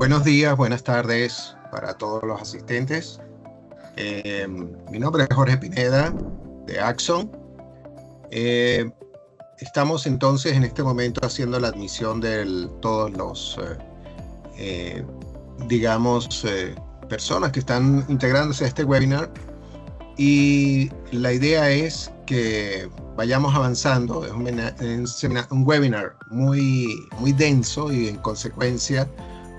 Buenos días, buenas tardes para todos los asistentes. Mi nombre es Jorge Pineda de Axon. Eh, Estamos entonces en este momento haciendo la admisión de todos los, digamos, personas que están integrándose a este webinar. Y la idea es que vayamos avanzando. Es un webinar muy denso y en consecuencia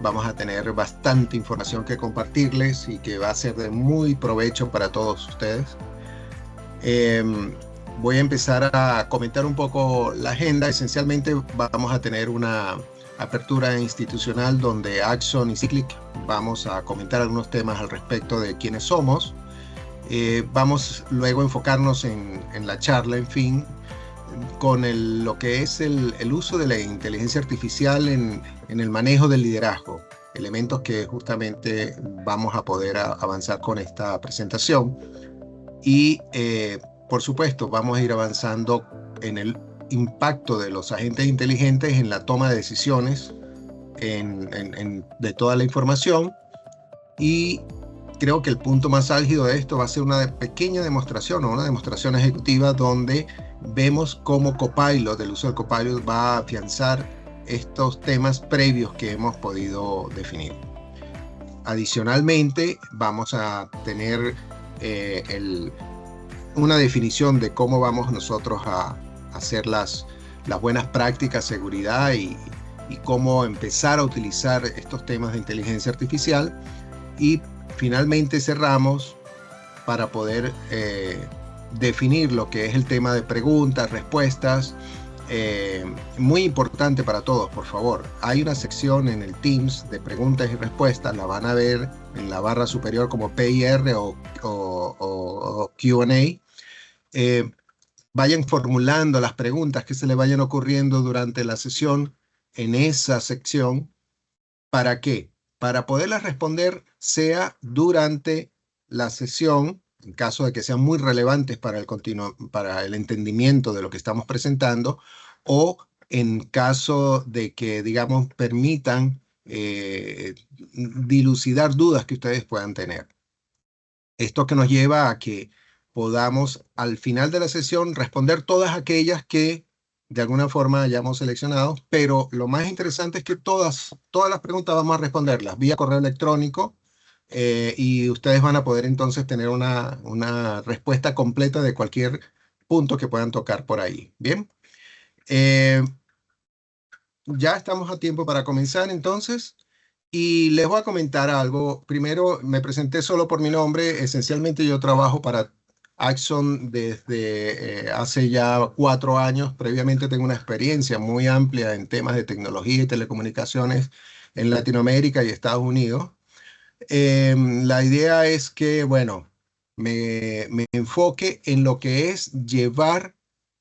vamos a tener bastante información que compartirles y que va a ser de muy provecho para todos ustedes. Voy a empezar a comentar un poco la agenda. Esencialmente vamos a tener una apertura institucional donde Axon y Cyclic vamos a comentar algunos temas al respecto de quiénes somos. Vamos luego a enfocarnos en la charla, en fin, con lo que es el uso de la inteligencia artificial en el manejo del liderazgo, elementos que justamente vamos a poder avanzar con esta presentación. Y por supuesto vamos a ir avanzando en el impacto de los agentes inteligentes en la toma de decisiones de toda la información. Y creo que el punto más álgido de esto va a ser una pequeña demostración o una demostración ejecutiva donde vemos cómo Copilot, el uso del Copilot, va a afianzar estos temas previos que hemos podido definir. Adicionalmente, vamos a tener una definición de cómo vamos nosotros a hacer las buenas prácticas, seguridad y cómo empezar a utilizar estos temas de inteligencia artificial. Y finalmente cerramos para poder definir lo que es el tema de preguntas, respuestas. Muy importante para todos, por favor. Hay una sección en el Teams de preguntas y respuestas, la van a ver en la barra superior como PIR o Q&A. Vayan formulando las preguntas que se les vayan ocurriendo durante la sesión en esa sección. ¿Para qué? Para poderlas responder sea durante la sesión, en caso de que sean muy relevantes para el entendimiento de lo que estamos presentando, o en caso de que, digamos, permitan dilucidar dudas que ustedes puedan tener. Esto que nos lleva a que podamos, al final de la sesión, responder todas aquellas que de alguna forma hayamos seleccionado, pero lo más interesante es que todas las preguntas vamos a responderlas vía correo electrónico, y ustedes van a poder entonces tener una respuesta completa de cualquier punto que puedan tocar por ahí. Bien, ya estamos a tiempo para comenzar entonces. Y les voy a comentar algo. Primero, me presenté solo por mi nombre. Esencialmente yo trabajo para Axon desde hace ya 4 años. Previamente tengo una experiencia muy amplia en temas de tecnología y telecomunicaciones en Latinoamérica y Estados Unidos. La idea es que, bueno, me enfoque en lo que es llevar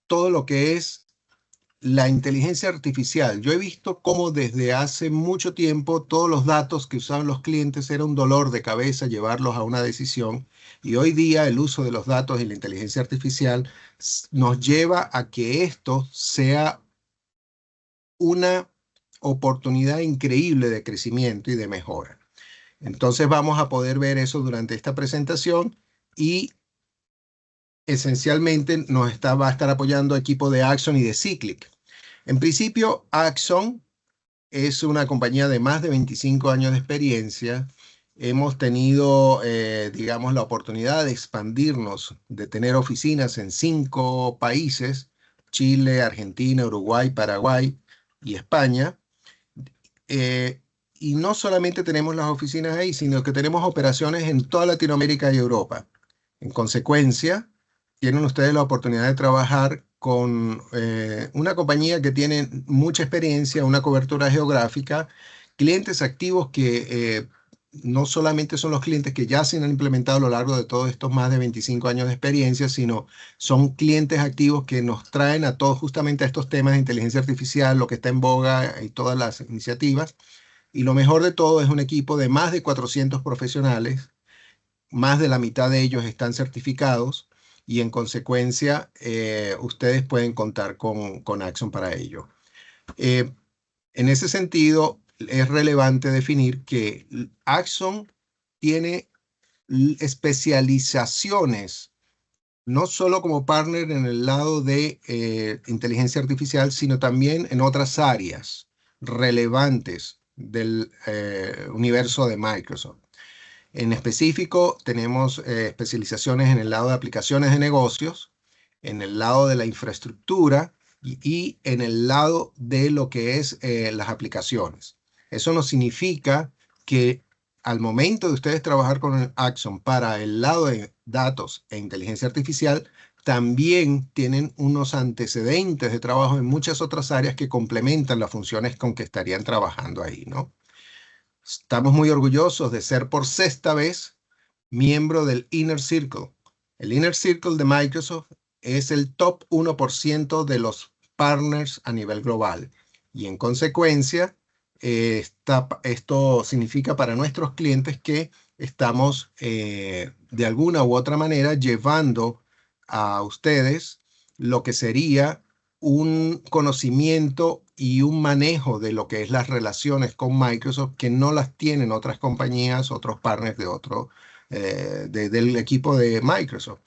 todo lo que es la inteligencia artificial. Yo he visto cómo desde hace mucho tiempo todos los datos que usaban los clientes era un dolor de cabeza llevarlos a una decisión, y hoy día el uso de los datos y la inteligencia artificial nos lleva a que esto sea una oportunidad increíble de crecimiento y de mejora. Entonces vamos a poder ver eso durante esta presentación, y esencialmente va a estar apoyando equipo de Axon y de Cyclic. En principio, Axon es una compañía de más de 25 años de experiencia. Hemos tenido, digamos, la oportunidad de expandirnos, de tener oficinas en 5 países: Chile, Argentina, Uruguay, Paraguay y España. Y no solamente tenemos las oficinas ahí, sino que tenemos operaciones en toda Latinoamérica y Europa. En consecuencia, tienen ustedes la oportunidad de trabajar con una compañía que tiene mucha experiencia, una cobertura geográfica, clientes activos que no solamente son los clientes que ya se han implementado a lo largo de todos estos más de 25 años de experiencia, sino son clientes activos que nos traen a todos justamente a estos temas de inteligencia artificial, lo que está en boga y todas las iniciativas. Y lo mejor de todo es un equipo de más de 400 profesionales. Más de la mitad de ellos están certificados, y en consecuencia ustedes pueden contar con Axon para ello. En ese sentido, es relevante definir que Axon tiene especializaciones, no solo como partner en el lado de inteligencia artificial, sino también en otras áreas relevantes del universo de Microsoft. En específico, tenemos especializaciones en el lado de aplicaciones de negocios, en el lado de la infraestructura y en el lado de lo que es las aplicaciones. Eso no significa que al momento de ustedes trabajar con el Axon para el lado de datos e inteligencia artificial, también tienen unos antecedentes de trabajo en muchas otras áreas que complementan las funciones con que estarían trabajando ahí, ¿no? Estamos muy orgullosos de ser por sexta vez miembro del Inner Circle. El Inner Circle de Microsoft es el top 1% de los partners a nivel global. Y en consecuencia, esto significa para nuestros clientes que estamos de alguna u otra manera llevando a ustedes lo que sería un conocimiento y un manejo de lo que es las relaciones con Microsoft que no las tienen otras compañías, otros partners del equipo de Microsoft.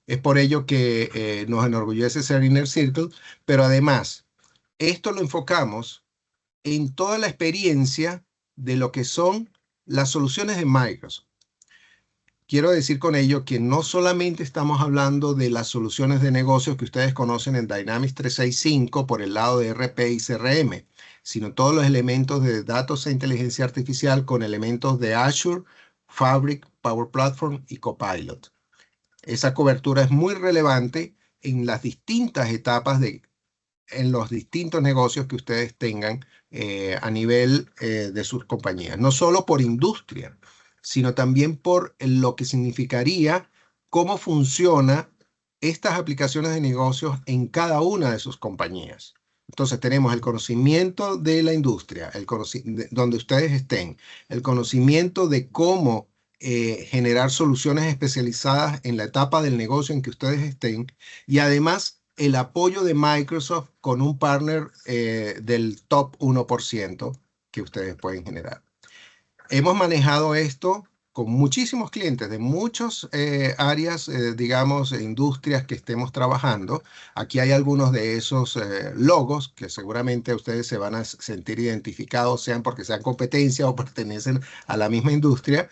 Es por ello que nos enorgullece ser Inner Circle, pero además, esto lo enfocamos en toda la experiencia de lo que son las soluciones de Microsoft. Quiero decir con ello que no solamente estamos hablando de las soluciones de negocios que ustedes conocen en Dynamics 365 por el lado de RP y CRM, sino todos los elementos de datos e inteligencia artificial con elementos de Azure, Fabric, Power Platform y Copilot. Esa cobertura es muy relevante en las distintas etapas en los distintos negocios que ustedes tengan a nivel de sus compañías, no solo por industria, sino también por lo que significaría cómo funciona estas aplicaciones de negocios en cada una de sus compañías. Entonces tenemos el conocimiento de la industria, donde ustedes estén, el conocimiento de cómo generar soluciones especializadas en la etapa del negocio en que ustedes estén y además el apoyo de Microsoft con un partner del top 1% que ustedes pueden generar. Hemos manejado esto con muchísimos clientes de muchas áreas, digamos, industrias que estemos trabajando. Aquí hay algunos de esos logos que seguramente ustedes se van a sentir identificados, sean porque sean competencia o pertenecen a la misma industria.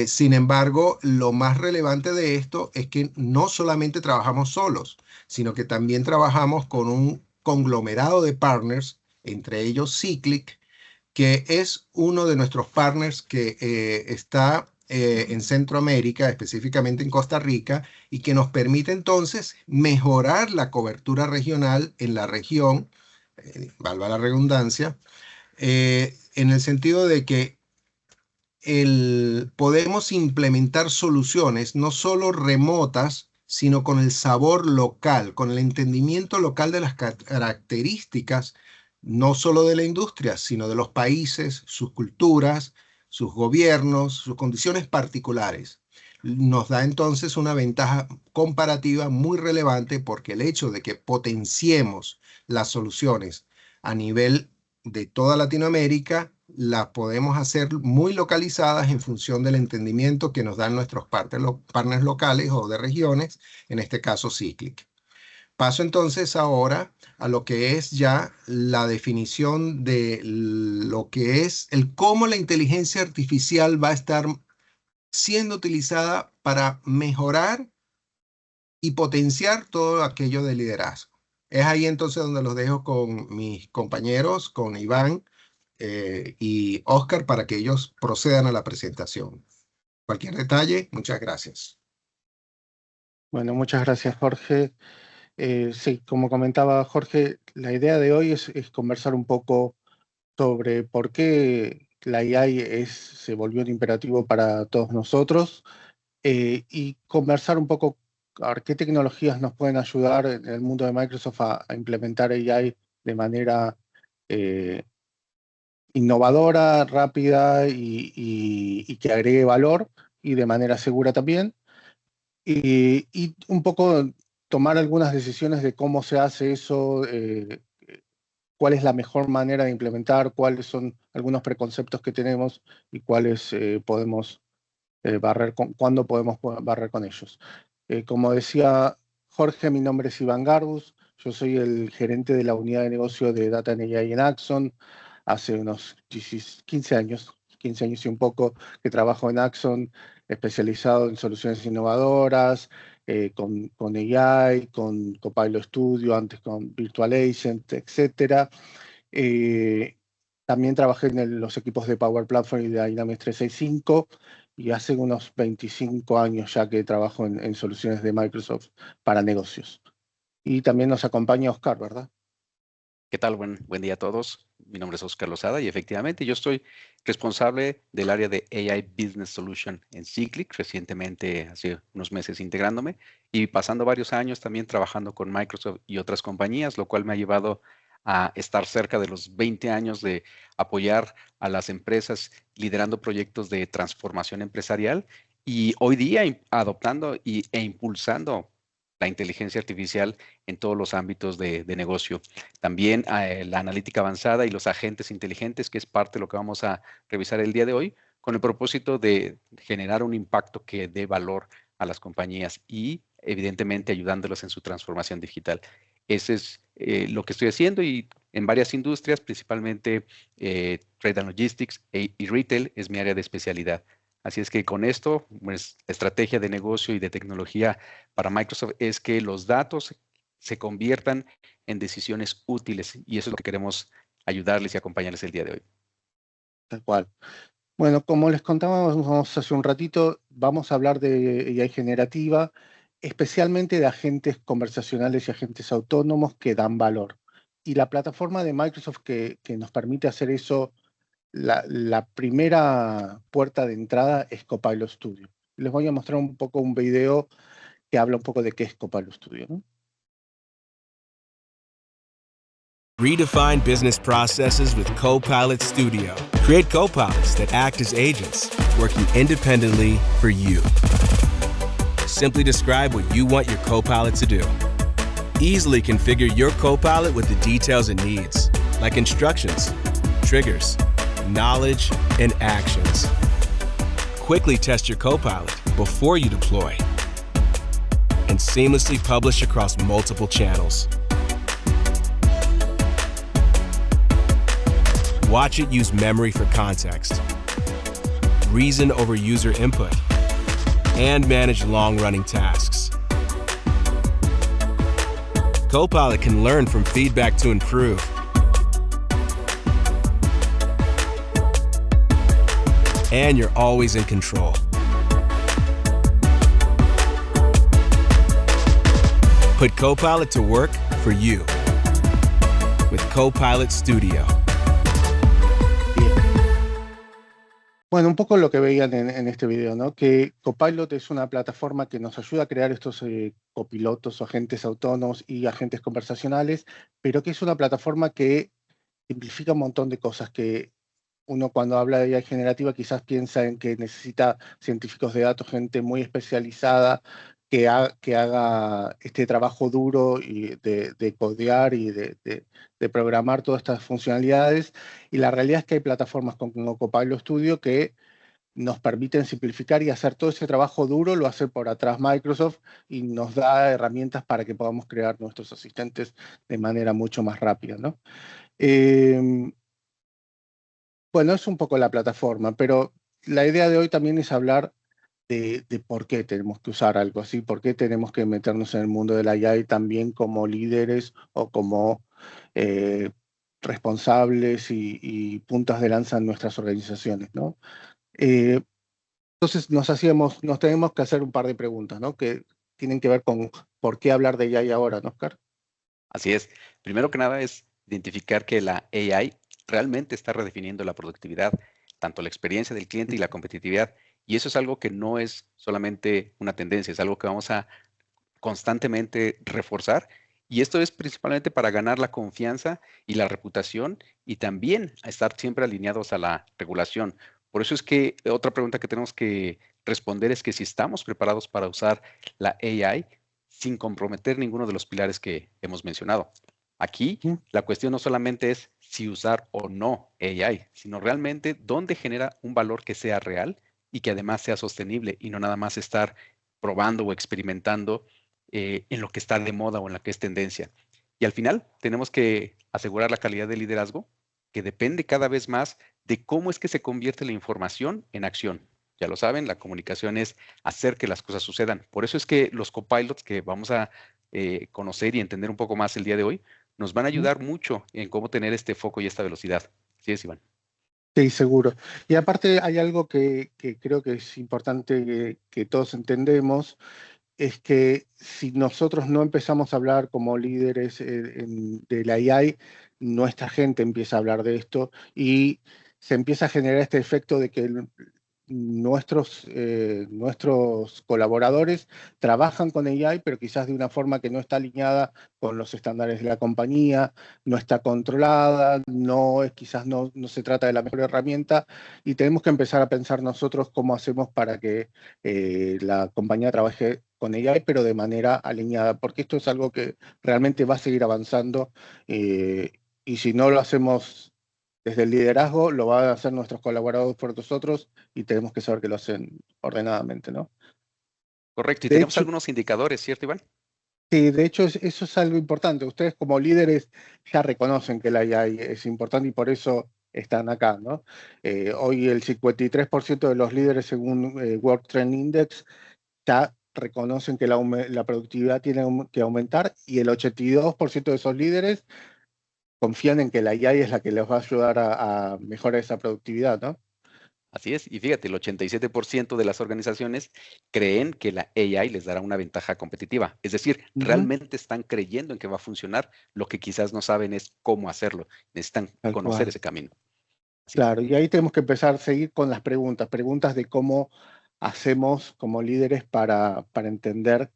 Sin embargo, lo más relevante de esto es que no solamente trabajamos solos, sino que también trabajamos con un conglomerado de partners, entre ellos Cyclic, que es uno de nuestros partners que está en Centroamérica, específicamente en Costa Rica, y que nos permite entonces mejorar la cobertura regional en la región, valga la redundancia, en el sentido de que podemos implementar soluciones no solo remotas, sino con el sabor local, con el entendimiento local de las características, no solo de la industria, sino de los países, sus culturas, sus gobiernos, sus condiciones particulares. Nos da entonces una ventaja comparativa muy relevante porque el hecho de que potenciemos las soluciones a nivel de toda Latinoamérica, las podemos hacer muy localizadas en función del entendimiento que nos dan nuestros partners locales o de regiones, en este caso Cyclic. Paso entonces ahora a lo que es ya la definición de lo que es el cómo la inteligencia artificial va a estar siendo utilizada para mejorar y potenciar todo aquello de liderazgo. Es ahí entonces donde los dejo con mis compañeros, con Iván y Oscar, para que ellos procedan a la presentación. Cualquier detalle, muchas gracias. Bueno, muchas gracias, Jorge. Sí, como comentaba Jorge, la idea de hoy es conversar un poco sobre por qué la AI se volvió un imperativo para todos nosotros y conversar un poco a ver qué tecnologías nos pueden ayudar en el mundo de Microsoft a implementar AI de manera innovadora, rápida y que agregue valor y de manera segura también. Y un poco tomar algunas decisiones de cómo se hace eso cuál es la mejor manera de implementar, cuáles son algunos preconceptos que tenemos y cuáles podemos cuándo podemos barrer con ellos. Como decía Jorge, mi nombre es Iván Garbus, yo soy el gerente de la unidad de negocio de Data and AI en Axon. Hace unos 15 años y un poco que trabajo en Axon, especializado en soluciones innovadoras, con AI, con Copilot Studio, antes con Virtual Agent, etc. También trabajé en los equipos de Power Platform y de Dynamics 365 y hace unos 25 años ya que trabajo en soluciones de Microsoft para negocios. Y también nos acompaña Oscar, ¿verdad? ¿Qué tal? Buen día a todos. Mi nombre es Oscar Lozada y efectivamente yo estoy responsable del área de AI Business Solution en Cyclic, recientemente hace unos meses integrándome y pasando varios años también trabajando con Microsoft y otras compañías, lo cual me ha llevado a estar cerca de los 20 años de apoyar a las empresas liderando proyectos de transformación empresarial y hoy día adoptando e impulsando la inteligencia artificial en todos los ámbitos de negocio. También la analítica avanzada y los agentes inteligentes, que es parte de lo que vamos a revisar el día de hoy, con el propósito de generar un impacto que dé valor a las compañías y evidentemente ayudándolos en su transformación digital. Ese es lo que estoy haciendo y en varias industrias, principalmente Trade and Logistics y Retail es mi área de especialidad. Así es que con esto, pues, la estrategia de negocio y de tecnología para Microsoft es que los datos se conviertan en decisiones útiles y eso es lo que queremos ayudarles y acompañarles el día de hoy. Tal cual. Bueno, como les contábamos hace un ratito, vamos a hablar de AI generativa, especialmente de agentes conversacionales y agentes autónomos que dan valor. Y la plataforma de Microsoft que nos permite hacer eso, la primera puerta de entrada es Copilot Studio. Les voy a mostrar un poco un video que habla un poco de qué es Copilot Studio, ¿no? Redefine business processes with Copilot Studio. Create copilots that act as agents, working independently for you. Simply describe what you want your copilot to do. Easily configure your copilot with the details it needs, like instructions, triggers, knowledge, and actions. Quickly test your copilot before you deploy, and seamlessly publish across multiple channels. Watch it use memory for context, reason over user input, and manage long-running tasks. Copilot can learn from feedback to improve. And you're always in control. Put Copilot to work for you with Copilot Studio. Bueno, un poco lo que veían en este video, ¿no? Que Copilot es una plataforma que nos ayuda a crear estos copilotos o agentes autónomos y agentes conversacionales, pero que es una plataforma que simplifica un montón de cosas que uno cuando habla de AI generativa quizás piensa en que necesita científicos de datos, gente muy especializada que haga este trabajo duro y de codear y de programar todas estas funcionalidades. Y la realidad es que hay plataformas como Copilot Studio que nos permiten simplificar y hacer todo ese trabajo duro, lo hace por atrás Microsoft y nos da herramientas para que podamos crear nuestros asistentes de manera mucho más rápida, ¿no? Bueno, es un poco la plataforma, pero la idea de hoy también es hablar de por qué tenemos que usar algo así, por qué tenemos que meternos en el mundo de la AI también como líderes o como responsables y puntas de lanza en nuestras organizaciones, ¿no? Entonces nos tenemos que hacer un par de preguntas, ¿no? Que tienen que ver con por qué hablar de AI ahora, ¿no, Oscar? Así es. Primero que nada es identificar que la AI realmente está redefiniendo la productividad, tanto la experiencia del cliente y la competitividad. Y eso es algo que no es solamente una tendencia, es algo que vamos a constantemente reforzar. Y esto es principalmente para ganar la confianza y la reputación y también a estar siempre alineados a la regulación. Por eso es que otra pregunta que tenemos que responder es que si estamos preparados para usar la AI sin comprometer ninguno de los pilares que hemos mencionado. Aquí la cuestión no solamente es si usar o no AI, sino realmente dónde genera un valor que sea real y que además sea sostenible y no nada más estar probando o experimentando en lo que está de moda o en lo que es tendencia. Y al final tenemos que asegurar la calidad del liderazgo, que depende cada vez más de cómo es que se convierte la información en acción. Ya lo saben, la comunicación es hacer que las cosas sucedan. Por eso es que los copilots que vamos a conocer y entender un poco más el día de hoy, nos van a ayudar mucho en cómo tener este foco y esta velocidad. ¿Sí es, Iván? Sí, seguro. Y aparte hay algo que creo que es importante que todos entendemos, es que si nosotros no empezamos a hablar como líderes de la AI, nuestra gente empieza a hablar de esto y se empieza a generar este efecto de que nuestros colaboradores trabajan con AI, pero quizás de una forma que no está alineada con los estándares de la compañía, no está controlada, quizás no se trata de la mejor herramienta, y tenemos que empezar a pensar nosotros cómo hacemos para que la compañía trabaje con AI, pero de manera alineada, porque esto es algo que realmente va a seguir avanzando, y si no lo hacemos desde el liderazgo, lo van a hacer nuestros colaboradores por nosotros, y tenemos que saber que lo hacen ordenadamente, ¿no? Correcto. Y De tenemos hecho, algunos indicadores, ¿cierto, Iván? sí, de hecho eso es algo importante. Ustedes como líderes ya reconocen que la AI es importante y por eso están acá, ¿no? Hoy el 53% de los líderes según World Trend Index ya reconocen que la productividad tiene que aumentar, y el 82% de esos líderes confían en que la AI es la que les va a ayudar a mejorar esa productividad, ¿no? Así es. Y fíjate, el 87% de las organizaciones creen que la AI les dará una ventaja competitiva. Es decir, Ujú, realmente están creyendo en que va a funcionar. Lo que quizás no saben es cómo hacerlo. Necesitan tal conocer cual. ese camino. Así es. Claro, y ahí tenemos que empezar a seguir con las preguntas de cómo hacemos como líderes para entender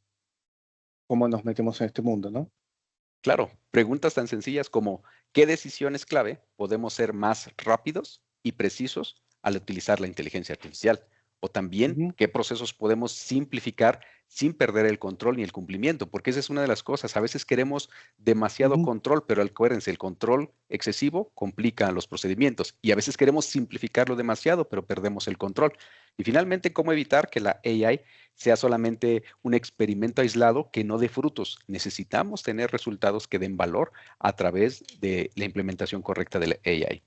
cómo nos metemos en este mundo, ¿no? Claro, preguntas tan sencillas como ¿qué decisiones clave podemos ser más rápidos y precisos al utilizar la inteligencia artificial? O también, Ujú, ¿qué procesos podemos simplificar sin perder el control ni el cumplimiento? Porque esa es una de las cosas. A veces queremos demasiado ujú. control, pero acuérdense, el control excesivo complica los procedimientos. Y a veces queremos simplificarlo demasiado, pero perdemos el control. Y finalmente, ¿cómo evitar que la AI sea solamente un experimento aislado que no dé frutos? Necesitamos tener resultados que den valor a través de la implementación correcta de la AI.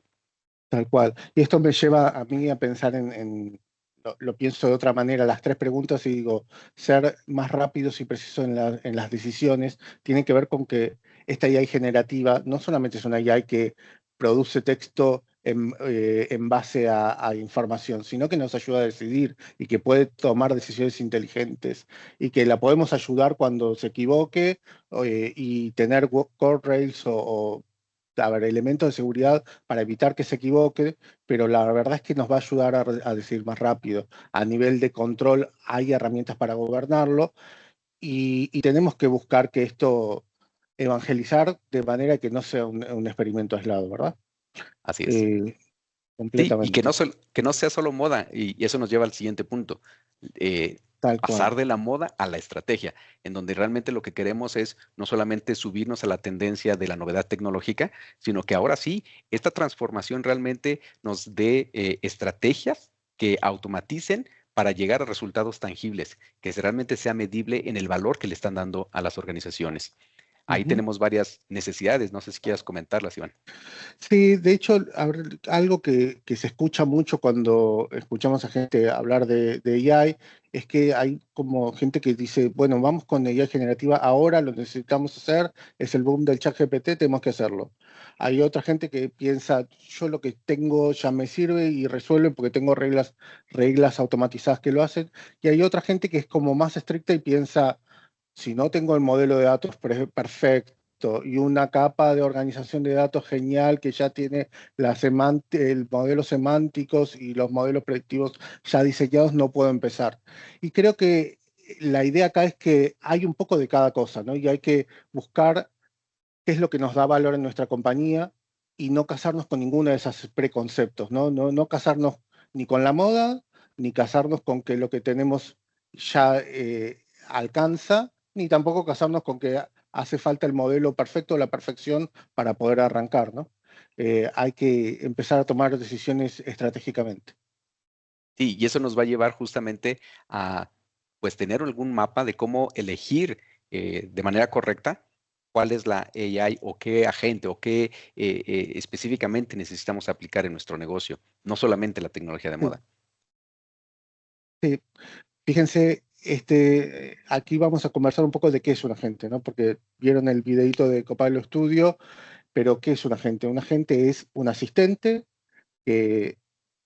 Tal cual. Y esto me lleva a mí a pensar lo pienso de otra manera, las tres preguntas, y digo, ser más rápidos y precisos en las decisiones tiene que ver con que esta AI generativa no solamente es una AI que produce texto en base a información, sino que nos ayuda a decidir y que puede tomar decisiones inteligentes, y que la podemos ayudar cuando se equivoque, y tener core rails o a ver, elementos de seguridad para evitar que se equivoque, pero la verdad es que nos va a ayudar a decidir más rápido. A nivel de control hay herramientas para gobernarlo, y tenemos que buscar que esto evangelizar de manera que no sea un experimento aislado, ¿verdad? Así es. Eh, Sí, y completamente, que no sea solo moda, y eso nos lleva al siguiente punto. eh, tal cual. Pasar de la moda a la estrategia, en donde realmente lo que queremos es no solamente subirnos a la tendencia de la novedad tecnológica, sino que ahora sí, esta transformación realmente nos dé estrategias que automaticen para llegar a resultados tangibles, que realmente sea medible en el valor que le están dando a las organizaciones. Ahí Ujú. tenemos varias necesidades, no sé si quieras comentarlas, Iván. Sí, de hecho, a ver, algo que se escucha mucho cuando escuchamos a gente hablar de AI es que hay como gente que dice, bueno, vamos con AI generativa ahora, lo necesitamos hacer, es el boom del chat GPT, tenemos que hacerlo. Hay otra gente que piensa, yo lo que tengo ya me sirve y resuelve porque tengo reglas automatizadas que lo hacen. Y hay otra gente que es como más estricta y piensa, si no tengo el modelo de datos perfecto y una capa de organización de datos genial que ya tiene el modelo semánticos y los modelos predictivos ya diseñados, no puedo empezar. Y creo que la idea acá es que hay un poco de cada cosa, ¿no? Y hay que buscar qué es lo que nos da valor en nuestra compañía y no casarnos con ninguno de esos preconceptos, ¿no? No casarnos ni con la moda, ni casarnos con que lo que tenemos ya alcanza, ni tampoco casarnos con que hace falta el modelo perfecto, la perfección para poder arrancar, ¿no? Hay que empezar a tomar decisiones estratégicamente. Sí, y eso nos va a llevar justamente a pues tener algún mapa de cómo elegir de manera correcta cuál es la AI o qué agente o qué específicamente necesitamos aplicar en nuestro negocio, no solamente la tecnología de moda. Sí. Fíjense, aquí vamos a conversar un poco de qué es un agente, ¿no? Porque vieron el videito de Copilot Studio, pero ¿qué es un agente? Un agente es un asistente que,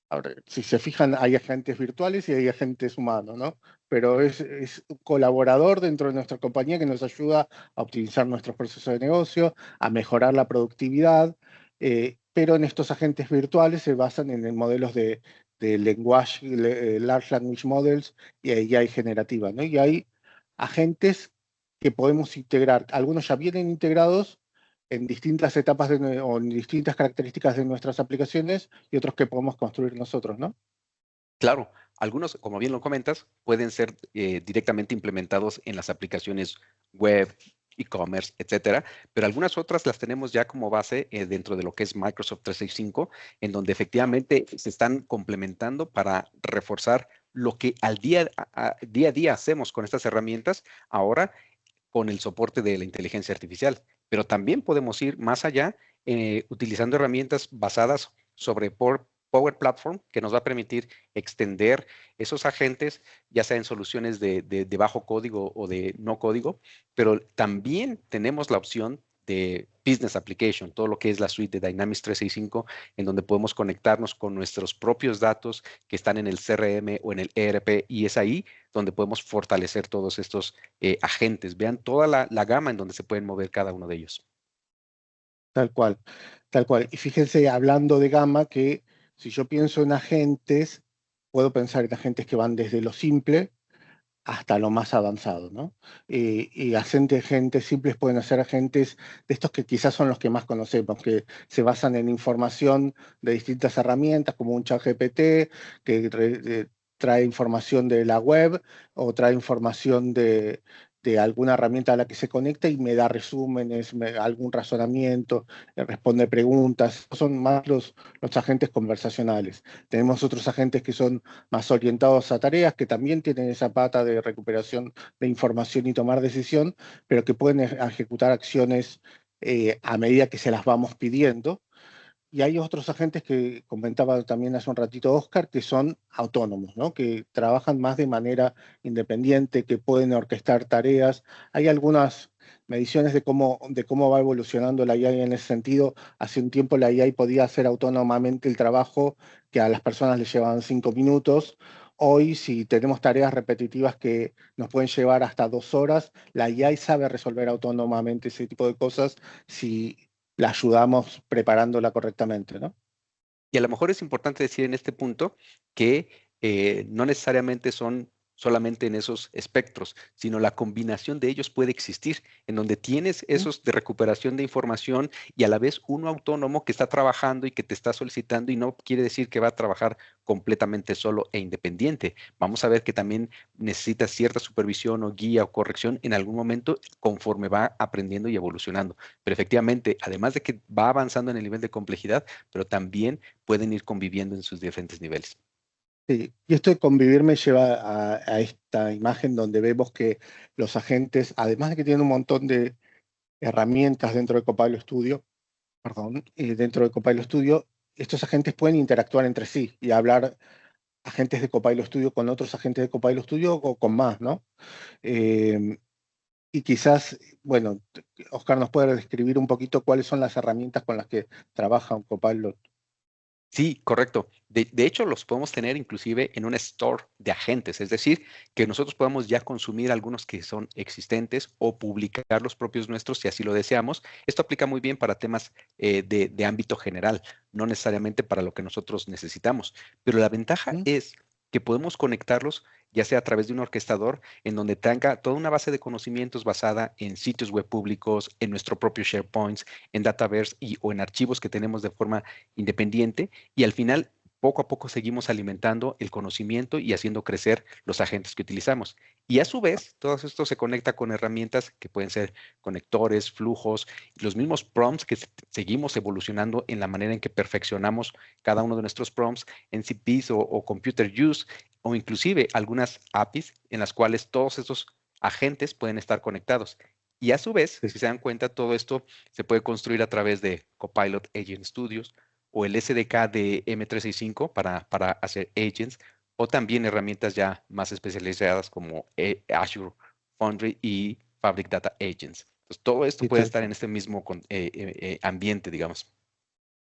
ahora, si se fijan, hay agentes virtuales y hay agentes humanos, ¿no? Pero es un colaborador dentro de nuestra compañía que nos ayuda a optimizar nuestros procesos de negocio, a mejorar la productividad, pero en estos agentes virtuales se basan en modelos de lenguaje, large language models y AI generativa, ¿no? Y hay agentes que podemos integrar. Algunos ya vienen integrados en distintas etapas o en distintas características de nuestras aplicaciones y otros que podemos construir nosotros, ¿no? Claro, algunos, como bien lo comentas, pueden ser directamente implementados en las aplicaciones web, e-commerce, etcétera, pero algunas otras las tenemos ya como base dentro de lo que es Microsoft 365, en donde efectivamente se están complementando para reforzar lo que al día a día hacemos con estas herramientas, ahora con el soporte de la inteligencia artificial. Pero también podemos ir más allá utilizando herramientas basadas sobre Power Platform, que nos va a permitir extender esos agentes, ya sea en soluciones de bajo código o de no código, pero también tenemos la opción de Business Application, todo lo que es la suite de Dynamics 365, en donde podemos conectarnos con nuestros propios datos que están en el CRM o en el ERP, y es ahí donde podemos fortalecer todos estos agentes. Vean toda la gama en donde se pueden mover cada uno de ellos. Tal cual, tal cual. Y fíjense, hablando de gama, que si yo pienso en agentes, puedo pensar en agentes que van desde lo simple hasta lo más avanzado, ¿no? Y agentes simples pueden ser agentes de estos que quizás son los que más conocemos, que se basan en información de distintas herramientas, como un ChatGPT, que trae información de la web o trae información de alguna herramienta a la que se conecta y me da resúmenes, algún razonamiento, responde preguntas. Son más los agentes conversacionales. Tenemos otros agentes que son más orientados a tareas, que también tienen esa pata de recuperación de información y tomar decisión, pero que pueden ejecutar acciones a medida que se las vamos pidiendo. Y hay otros agentes que comentaba también hace un ratito Oscar, que son autónomos, ¿no? Que trabajan más de manera independiente, que pueden orquestar tareas. Hay algunas mediciones de cómo va evolucionando la AI en ese sentido. Hace un tiempo la AI podía hacer autónomamente el trabajo que a las personas les llevaban 5 minutos. Hoy, si tenemos tareas repetitivas que nos pueden llevar hasta 2 horas, la AI sabe resolver autónomamente ese tipo de cosas si la ayudamos preparándola correctamente, ¿no? Y a lo mejor es importante decir en este punto que no necesariamente son solamente en esos espectros, sino la combinación de ellos puede existir, en donde tienes esos de recuperación de información y a la vez uno autónomo que está trabajando y que te está solicitando, y no quiere decir que va a trabajar completamente solo e independiente. Vamos a ver que también necesita cierta supervisión o guía o corrección en algún momento conforme va aprendiendo y evolucionando. Pero efectivamente, además de que va avanzando en el nivel de complejidad, pero también pueden ir conviviendo en sus diferentes niveles. Sí, y esto de convivir me lleva a esta imagen donde vemos que los agentes, además de que tienen un montón de herramientas dentro de Copilot Studio, estos agentes pueden interactuar entre sí y hablar agentes de Copilot Studio con otros agentes de Copilot Studio o con más, ¿no? Y quizás, bueno, Oscar nos puede describir un poquito cuáles son las herramientas con las que trabaja un Copilot. Sí, correcto. De hecho, los podemos tener inclusive en un store de agentes, es decir, que nosotros podamos ya consumir algunos que son existentes o publicar los propios nuestros si así lo deseamos. Esto aplica muy bien para temas de ámbito general, no necesariamente para lo que nosotros necesitamos. Pero la ventaja es que podemos conectarlos ya sea a través de un orquestador en donde tenga toda una base de conocimientos basada en sitios web públicos, en nuestro propio SharePoint, en Dataverse o en archivos que tenemos de forma independiente, y al final poco a poco seguimos alimentando el conocimiento y haciendo crecer los agentes que utilizamos. Y a su vez, todo esto se conecta con herramientas que pueden ser conectores, flujos, los mismos prompts que seguimos evolucionando en la manera en que perfeccionamos cada uno de nuestros prompts, MCPs o Computer Use, o inclusive algunas APIs en las cuales todos estos agentes pueden estar conectados. Y a su vez, si se dan cuenta, todo esto se puede construir a través de Copilot Agent Studios o el SDK de M365 para hacer agents, o también herramientas ya más especializadas como Azure Foundry y Fabric Data Agents. Entonces, todo esto puede estar en este mismo ambiente, digamos.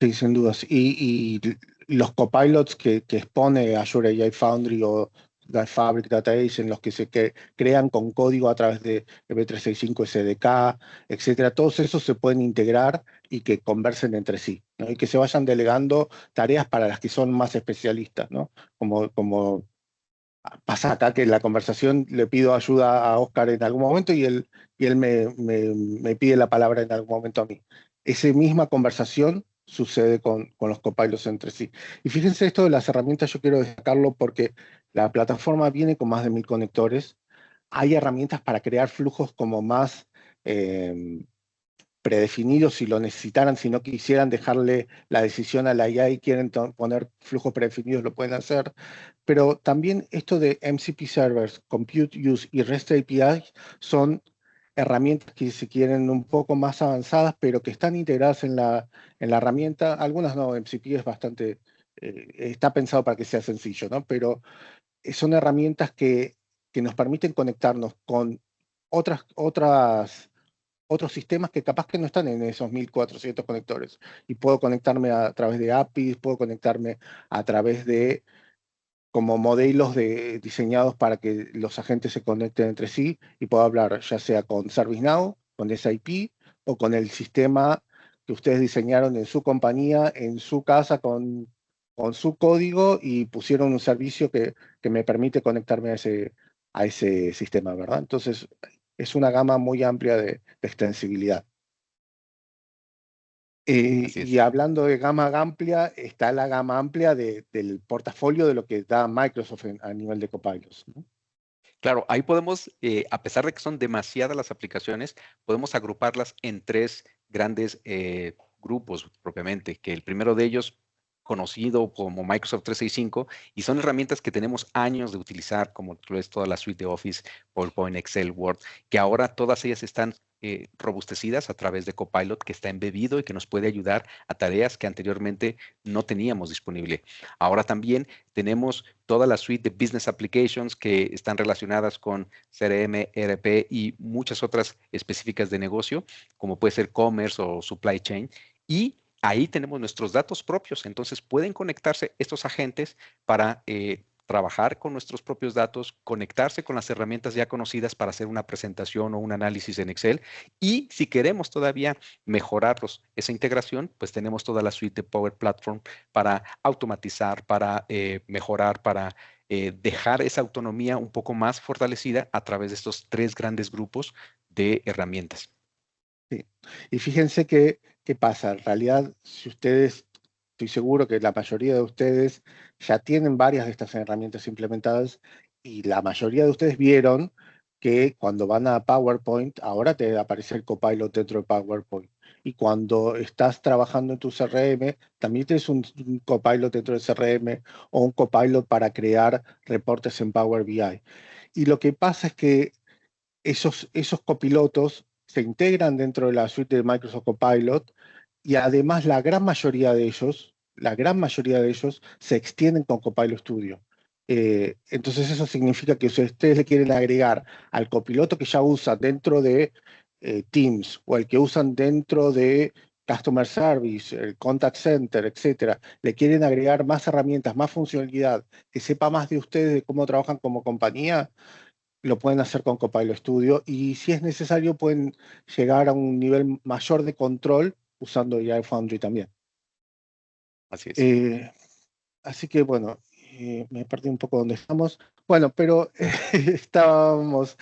Sí, sin dudas. Y los copilots que expone Azure AI Foundry o Fabric Data Agent, los que se crean con código a través de M365 SDK, etcétera, todos esos se pueden integrar y que conversen entre sí, ¿no? Y que se vayan delegando tareas para las que son más especialistas, ¿no? Como pasa acá, que en la conversación le pido ayuda a Oscar en algún momento y él me pide la palabra en algún momento a mí. Esa misma conversación sucede con los copilots entre sí. Y fíjense, esto de las herramientas yo quiero destacarlo porque la plataforma viene con más de 1000 conectores. Hay herramientas para crear flujos como más predefinidos si lo necesitaran, si no quisieran dejarle la decisión a la IA y quieren poner flujos predefinidos, lo pueden hacer. Pero también esto de MCP Servers, Compute Use y REST API son herramientas que se quieren un poco más avanzadas, pero que están integradas en la herramienta. Algunas no, MCP es bastante, está pensado para que sea sencillo, ¿no? Pero son herramientas que nos permiten conectarnos con otros sistemas que capaz que no están en esos 1400 conectores. Y puedo conectarme a través de APIs, puedo conectarme a través de como modelos diseñados para que los agentes se conecten entre sí, y puedo hablar ya sea con ServiceNow, con SAP o con el sistema que ustedes diseñaron en su compañía, en su casa, con su código, y pusieron un servicio que me permite conectarme a ese sistema, ¿verdad? Entonces, es una gama muy amplia de extensibilidad. Y hablando de gama amplia, está la gama amplia del portafolio de lo que da Microsoft a nivel de copilots, ¿no? Claro, ahí podemos, a pesar de que son demasiadas las aplicaciones, podemos agruparlas en tres grandes grupos propiamente, que el primero de ellos, conocido como Microsoft 365, y son herramientas que tenemos años de utilizar, como es toda la suite de Office, PowerPoint, Excel, Word, que ahora todas ellas están robustecidas a través de Copilot, que está embebido y que nos puede ayudar a tareas que anteriormente no teníamos disponible. Ahora también tenemos toda la suite de Business Applications que están relacionadas con CRM, ERP y muchas otras específicas de negocio, como puede ser Commerce o Supply Chain. Y ahí tenemos nuestros datos propios, entonces pueden conectarse estos agentes para trabajar con nuestros propios datos, conectarse con las herramientas ya conocidas para hacer una presentación o un análisis en Excel. Y si queremos todavía mejorarlos, esa integración, pues tenemos toda la suite de Power Platform para automatizar, para mejorar, para dejar esa autonomía un poco más fortalecida a través de estos tres grandes grupos de herramientas. Sí. Y fíjense qué pasa. En realidad, si ustedes, estoy seguro que la mayoría de ustedes ya tienen varias de estas herramientas implementadas, y la mayoría de ustedes vieron que cuando van a PowerPoint, ahora te aparece el Copilot dentro de PowerPoint. Y cuando estás trabajando en tu CRM, también tienes un Copilot dentro del CRM o un Copilot para crear reportes en Power BI. Y lo que pasa es que esos copilotos se integran dentro de la suite de Microsoft Copilot, y además la gran mayoría de ellos se extienden con Copilot Studio. Entonces eso significa que si ustedes le quieren agregar al copiloto que ya usan dentro de Teams, o el que usan dentro de Customer Service, el Contact Center, etcétera, le quieren agregar más herramientas, más funcionalidad, que sepa más de ustedes, de cómo trabajan como compañía, lo pueden hacer con Copilot Studio, y si es necesario pueden llegar a un nivel mayor de control usando AI Foundry también. Así es. Así que bueno, me perdí un poco donde estamos. Bueno, pero estábamos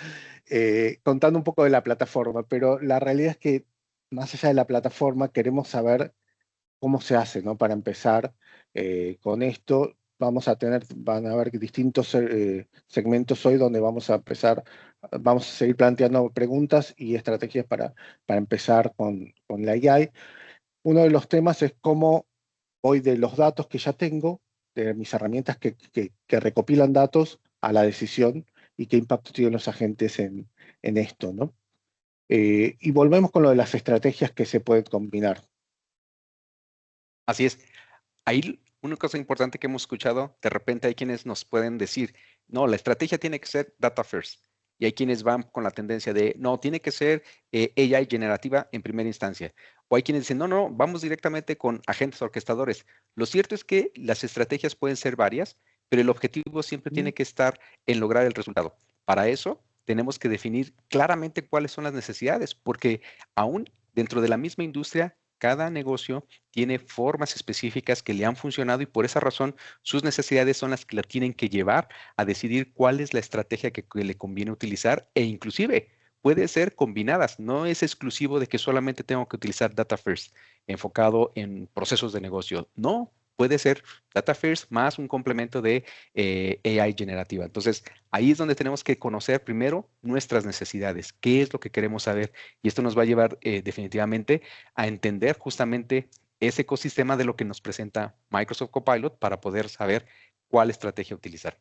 contando un poco de la plataforma, pero la realidad es que más allá de la plataforma queremos saber cómo se hace, ¿no? Para empezar con esto. Van a haber distintos segmentos hoy donde vamos a seguir planteando preguntas y estrategias para empezar con la AI. Uno de los temas es cómo voy de los datos que ya tengo, de mis herramientas que recopilan datos, a la decisión y qué impacto tienen los agentes en esto, ¿no? Y volvemos con lo de las estrategias que se pueden combinar. Así es. Ahí una cosa importante que hemos escuchado, de repente hay quienes nos pueden decir, no, la estrategia tiene que ser data first. Y hay quienes van con la tendencia de, no, tiene que ser AI generativa en primera instancia. O hay quienes dicen, no, vamos directamente con agentes orquestadores. Lo cierto es que las estrategias pueden ser varias, pero el objetivo siempre tiene que estar en lograr el resultado. Para eso tenemos que definir claramente cuáles son las necesidades, porque aún dentro de la misma industria, cada negocio tiene formas específicas que le han funcionado y por esa razón sus necesidades son las que la tienen que llevar a decidir cuál es la estrategia que le conviene utilizar e inclusive puede ser combinadas. No es exclusivo de que solamente tengo que utilizar Data First enfocado en procesos de negocio. No, puede ser Data First más un complemento de AI generativa. Entonces, ahí es donde tenemos que conocer primero nuestras necesidades, qué es lo que queremos saber. Y esto nos va a llevar definitivamente a entender justamente ese ecosistema de lo que nos presenta Microsoft Copilot para poder saber cuál estrategia utilizar.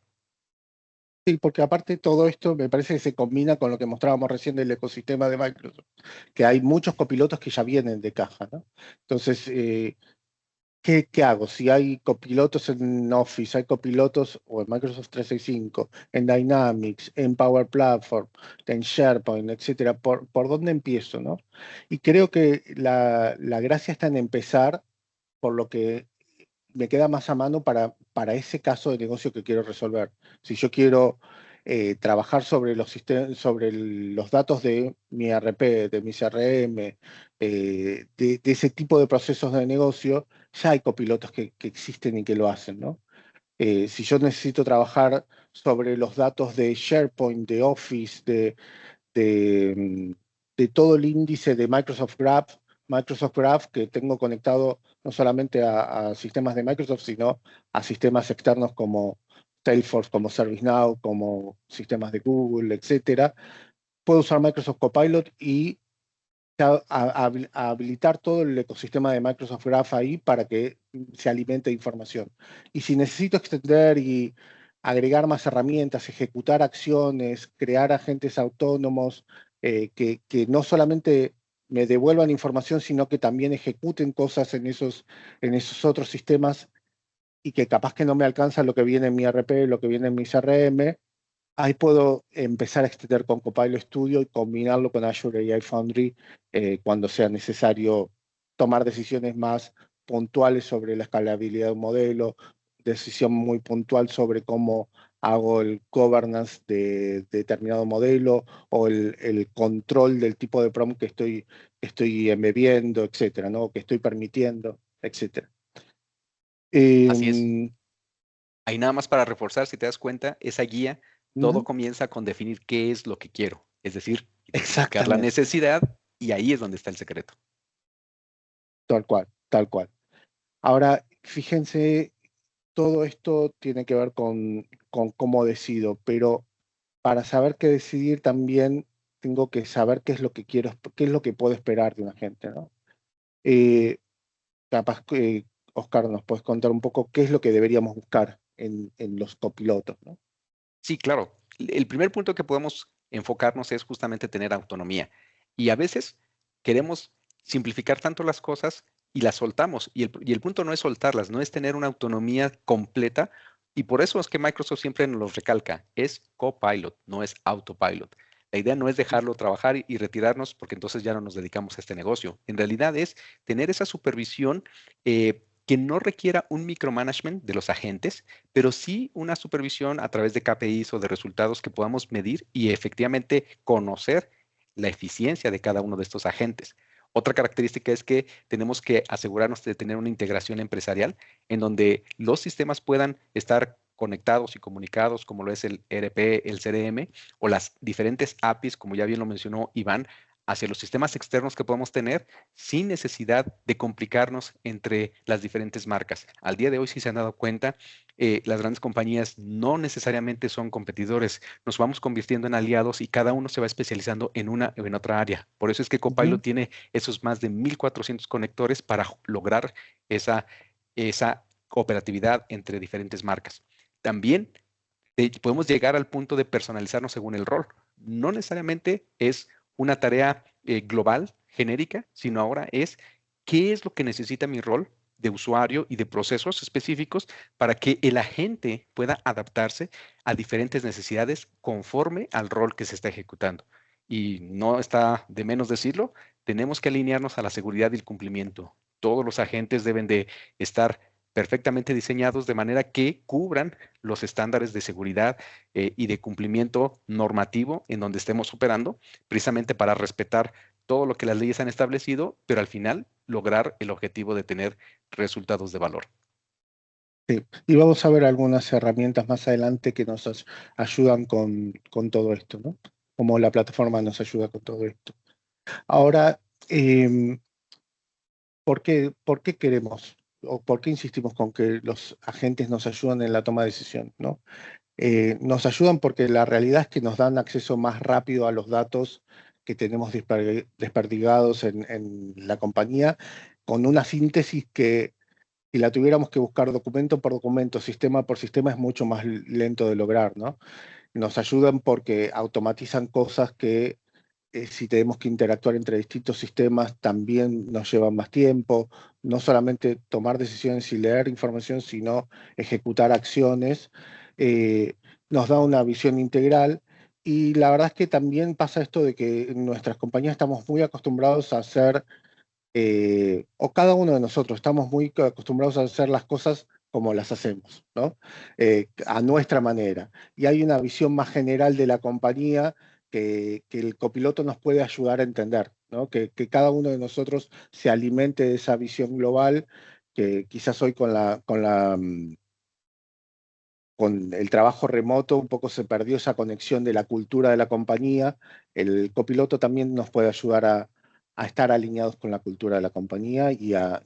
Sí, porque aparte todo esto me parece que se combina con lo que mostrábamos recién del ecosistema de Microsoft, que hay muchos copilotos que ya vienen de caja, ¿no? Entonces, ¿qué hago? Si hay copilotos en Office, hay copilotos o en Microsoft 365, en Dynamics, en Power Platform, en SharePoint, etcétera, ¿por dónde empiezo, no? Y creo que la gracia está en empezar por lo que me queda más a mano para ese caso de negocio que quiero resolver. Si yo quiero trabajar sobre los datos de mi ERP, de mi CRM, de ese tipo de procesos de negocio, ya hay copilotos que existen y que lo hacen, ¿no? Si yo necesito trabajar sobre los datos de SharePoint, de Office, de todo el índice de Microsoft Graph que tengo conectado no solamente a sistemas de Microsoft, sino a sistemas externos como Salesforce, como ServiceNow, como sistemas de Google, etcétera. Puedo usar Microsoft Copilot y habilitar todo el ecosistema de Microsoft Graph ahí para que se alimente de información. Y si necesito extender y agregar más herramientas, ejecutar acciones, crear agentes autónomos que no solamente me devuelvan información, sino que también ejecuten cosas en esos otros sistemas y que capaz que no me alcanza lo que viene en mi ERP, lo que viene en mi CRM, ahí puedo empezar a extender con Copilot Studio y combinarlo con Azure AI Foundry cuando sea necesario tomar decisiones más puntuales sobre la escalabilidad de un modelo, decisión muy puntual sobre cómo hago el governance de determinado modelo o el control del tipo de prompt que estoy embebiendo, etcétera, ¿no? Que estoy permitiendo, etcétera. Así es. Ahí nada más para reforzar, si te das cuenta, esa guía, todo comienza con definir qué es lo que quiero. Es decir, identificar la necesidad y ahí es donde está el secreto. Tal cual, tal cual. Ahora, fíjense, todo esto tiene que ver con cómo decido, pero para saber qué decidir también tengo que saber qué es lo que quiero, qué es lo que puedo esperar de una gente, ¿no? Capaz que, Oscar, nos puedes contar un poco qué es lo que deberíamos buscar en los copilotos, ¿no? Sí, claro. El primer punto que podemos enfocarnos es justamente tener autonomía. Y a veces queremos simplificar tanto las cosas y las soltamos. Y el punto no es soltarlas, no es tener una autonomía completa. Y por eso es que Microsoft siempre nos lo recalca. Es Copilot, no es Autopilot. La idea no es dejarlo trabajar y retirarnos porque entonces ya no nos dedicamos a este negocio. En realidad es tener esa supervisión que no requiera un micromanagement de los agentes, pero sí una supervisión a través de KPIs o de resultados que podamos medir y efectivamente conocer la eficiencia de cada uno de estos agentes. Otra característica es que tenemos que asegurarnos de tener una integración empresarial en donde los sistemas puedan estar conectados y comunicados, como lo es el ERP, el CRM o las diferentes APIs, como ya bien lo mencionó Iván, hacia los sistemas externos que podemos tener sin necesidad de complicarnos entre las diferentes marcas. Al día de hoy, si se han dado cuenta, las grandes compañías no necesariamente son competidores. Nos vamos convirtiendo en aliados y cada uno se va especializando en una o en otra área. Por eso es que Copilot tiene esos más de 1,400 conectores para lograr esa operatividad entre diferentes marcas. También podemos llegar al punto de personalizarnos según el rol. No necesariamente es una tarea global, genérica, sino ahora es qué es lo que necesita mi rol de usuario y de procesos específicos para que el agente pueda adaptarse a diferentes necesidades conforme al rol que se está ejecutando. Y no está de menos decirlo, tenemos que alinearnos a la seguridad y el cumplimiento. Todos los agentes deben de estar perfectamente diseñados de manera que cubran los estándares de seguridad y de cumplimiento normativo en donde estemos operando, precisamente para respetar todo lo que las leyes han establecido, pero al final lograr el objetivo de tener resultados de valor. Sí, y vamos a ver algunas herramientas más adelante que nos ayudan con todo esto, ¿no? Como la plataforma nos ayuda con todo esto. Ahora, ¿por qué queremos o por qué insistimos con que los agentes nos ayudan en la toma de decisión, ¿no? Nos ayudan porque la realidad es que nos dan acceso más rápido a los datos que tenemos desperdigados en la compañía, con una síntesis que, si la tuviéramos que buscar documento por documento, sistema por sistema, es mucho más lento de lograr, ¿no? Nos ayudan porque automatizan cosas que si tenemos que interactuar entre distintos sistemas también nos llevan más tiempo, no solamente tomar decisiones y leer información, sino ejecutar acciones. Nos da una visión integral y la verdad es que también pasa esto de que en nuestras compañías estamos muy acostumbrados a hacer, o cada uno de nosotros estamos muy acostumbrados a hacer las cosas como las hacemos, ¿no? A nuestra manera. Y hay una visión más general de la compañía que el copiloto nos puede ayudar a entender, ¿no? Que cada uno de nosotros se alimente de esa visión global, que quizás hoy con el trabajo remoto un poco se perdió esa conexión de la cultura de la compañía. El copiloto también nos puede ayudar a estar alineados con la cultura de la compañía y a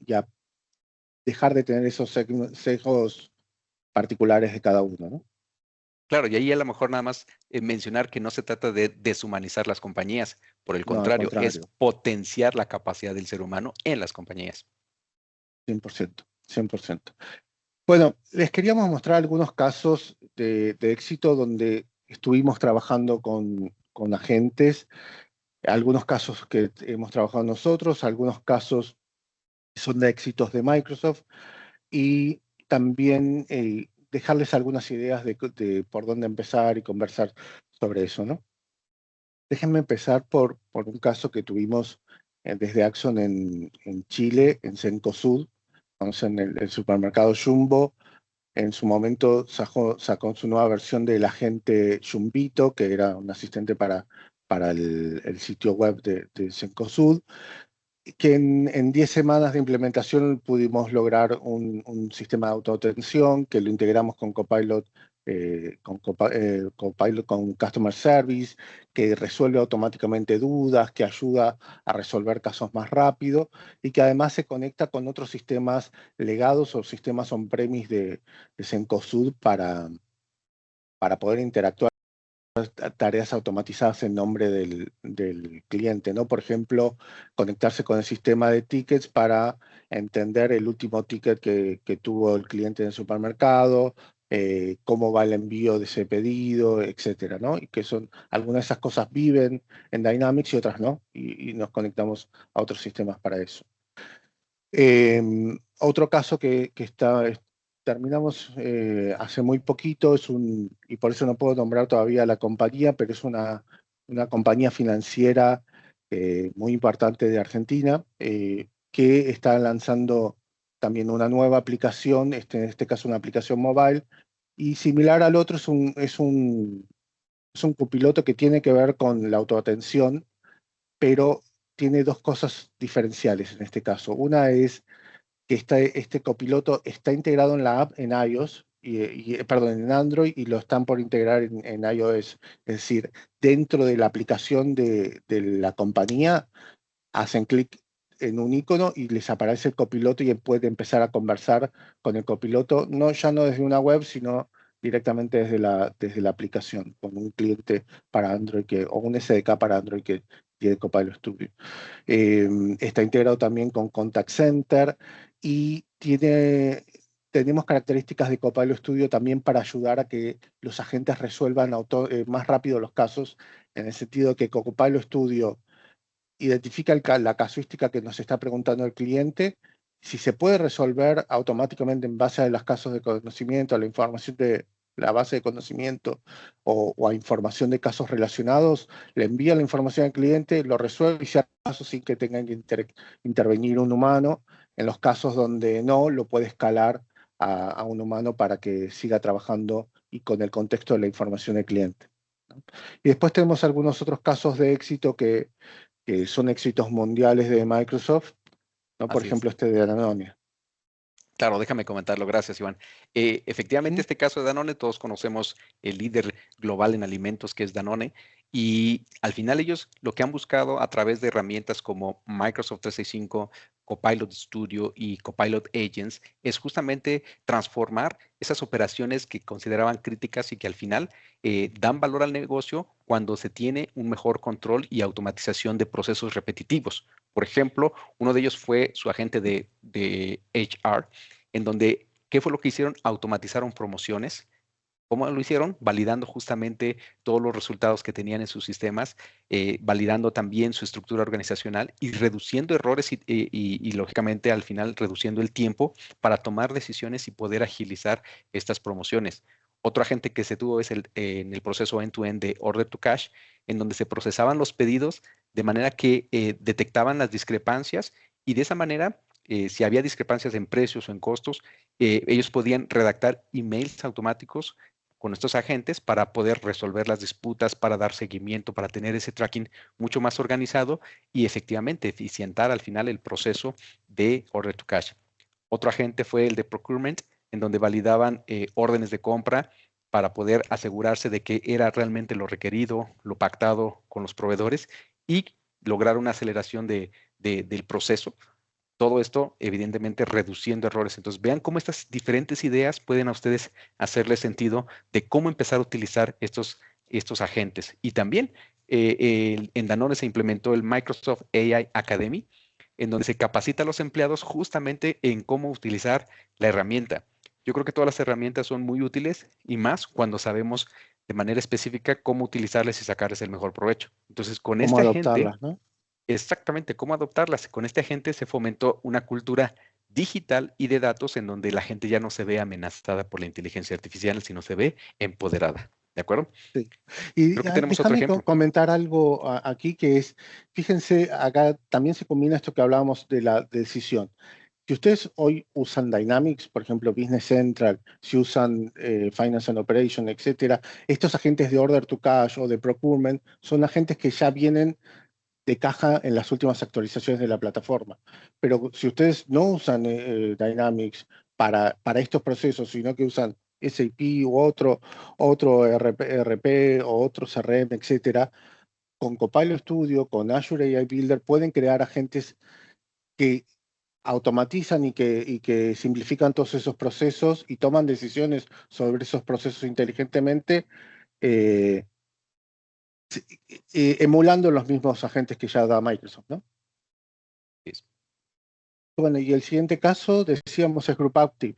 dejar de tener esos sesgos particulares de cada uno, ¿no? Claro, y ahí a lo mejor nada más mencionar que no se trata de deshumanizar las compañías, por el contrario, es potenciar la capacidad del ser humano en las compañías. 100%, 100%. Bueno, les queríamos mostrar algunos casos de éxito donde estuvimos trabajando con agentes, algunos casos que hemos trabajado nosotros, algunos casos son de éxitos de Microsoft y también dejarles algunas ideas de por dónde empezar y conversar sobre eso, ¿no? Déjenme empezar por un caso que tuvimos desde Axon en Chile, en Cencosud, en el supermercado Jumbo. En su momento sacó su nueva versión del agente Jumbito, que era un asistente para el sitio web de Cencosud, que en 10 semanas de implementación pudimos lograr un sistema de autoatención que lo integramos con Copilot, Copilot con Customer Service, que resuelve automáticamente dudas, que ayuda a resolver casos más rápido y que además se conecta con otros sistemas legados o sistemas on-premise de Cencosud para poder interactuar tareas automatizadas en nombre del cliente, ¿no? Por ejemplo, conectarse con el sistema de tickets para entender el último ticket que tuvo el cliente en el supermercado, cómo va el envío de ese pedido, etcétera, ¿no? Y que algunas de esas cosas viven en Dynamics y otras no, y nos conectamos a otros sistemas para eso. Otro caso que terminamos hace muy poquito, y por eso no puedo nombrar todavía la compañía, pero es una compañía financiera muy importante de Argentina, que está lanzando también una nueva aplicación, en este caso una aplicación mobile, y similar al otro es un copiloto que tiene que ver con la autoatención, pero tiene dos cosas diferenciales en este caso. Una es que este copiloto está integrado en la app en iOS, perdón, en Android y lo están por integrar en iOS. Es decir, dentro de la aplicación de la compañía, hacen clic en un icono y les aparece el copiloto y pueden empezar a conversar con el copiloto, ya no desde una web, sino directamente desde la aplicación, con un cliente para Android o un SDK para Android que tiene Copilot Studio. Está integrado también con Contact Center y tenemos características de Copilot Studio también para ayudar a que los agentes resuelvan más rápido los casos, en el sentido que Copilot Studio identifica la casuística que nos está preguntando el cliente, si se puede resolver automáticamente en base a los casos de conocimiento, a la información de la base de conocimiento o a información de casos relacionados, le envía la información al cliente, lo resuelve y se hace caso sin que tenga que intervenir un humano. En los casos donde no, lo puede escalar a un humano para que siga trabajando y con el contexto de la información del cliente, ¿no? Y después tenemos algunos otros casos de éxito que son éxitos mundiales de Microsoft, ¿no? Por ejemplo, este de Danone. Claro, déjame comentarlo. Gracias, Iván. Efectivamente, este caso de Danone, todos conocemos el líder global en alimentos, que es Danone, y al final ellos lo que han buscado a través de herramientas como Microsoft 365, Copilot Studio y Copilot Agents es justamente transformar esas operaciones que consideraban críticas y que al final dan valor al negocio cuando se tiene un mejor control y automatización de procesos repetitivos. Por ejemplo, uno de ellos fue su agente de HR, en donde, ¿qué fue lo que hicieron? Automatizaron promociones. ¿Cómo lo hicieron? Validando justamente todos los resultados que tenían en sus sistemas, validando también su estructura organizacional y reduciendo errores y lógicamente al final reduciendo el tiempo para tomar decisiones y poder agilizar estas promociones. Otro agente que se tuvo es en el proceso end-to-end de Order to Cash, en donde se procesaban los pedidos de manera que detectaban las discrepancias y de esa manera, si había discrepancias en precios o en costos, ellos podían redactar emails automáticos con estos agentes para poder resolver las disputas, para dar seguimiento, para tener ese tracking mucho más organizado y efectivamente eficientar al final el proceso de Order to Cash. Otro agente fue el de Procurement, en donde validaban órdenes de compra para poder asegurarse de que era realmente lo requerido, lo pactado con los proveedores y lograr una aceleración del proceso. Todo esto, evidentemente, reduciendo errores. Entonces, vean cómo estas diferentes ideas pueden a ustedes hacerles sentido de cómo empezar a utilizar estos agentes. Y también en Danone se implementó el Microsoft AI Academy, en donde se capacita a los empleados justamente en cómo utilizar la herramienta. Yo creo que todas las herramientas son muy útiles y más cuando sabemos de manera específica cómo utilizarlas y sacarles el mejor provecho. Entonces, con este agente, ¿no? Exactamente, cómo adoptarlas. Con este agente se fomentó una cultura digital y de datos en donde la gente ya no se ve amenazada por la inteligencia artificial, sino se ve empoderada. ¿De acuerdo? Sí. Y creo que tenemos otro ejemplo. Comentar algo aquí que es, fíjense, acá también se combina esto que hablábamos de la decisión. Si ustedes hoy usan Dynamics, por ejemplo, Business Central, si usan Finance and Operation, etcétera, estos agentes de Order to Cash o de Procurement son agentes que ya vienen de caja en las últimas actualizaciones de la plataforma. Pero si ustedes no usan Dynamics para estos procesos, sino que usan SAP u otro RP o otro CRM, etcétera, con Copilot Studio, con Azure AI Builder, pueden crear agentes que automatizan y que simplifican todos esos procesos y toman decisiones sobre esos procesos inteligentemente, emulando los mismos agentes que ya da Microsoft, ¿no? Sí. Bueno, y el siguiente caso, decíamos, es Group Active.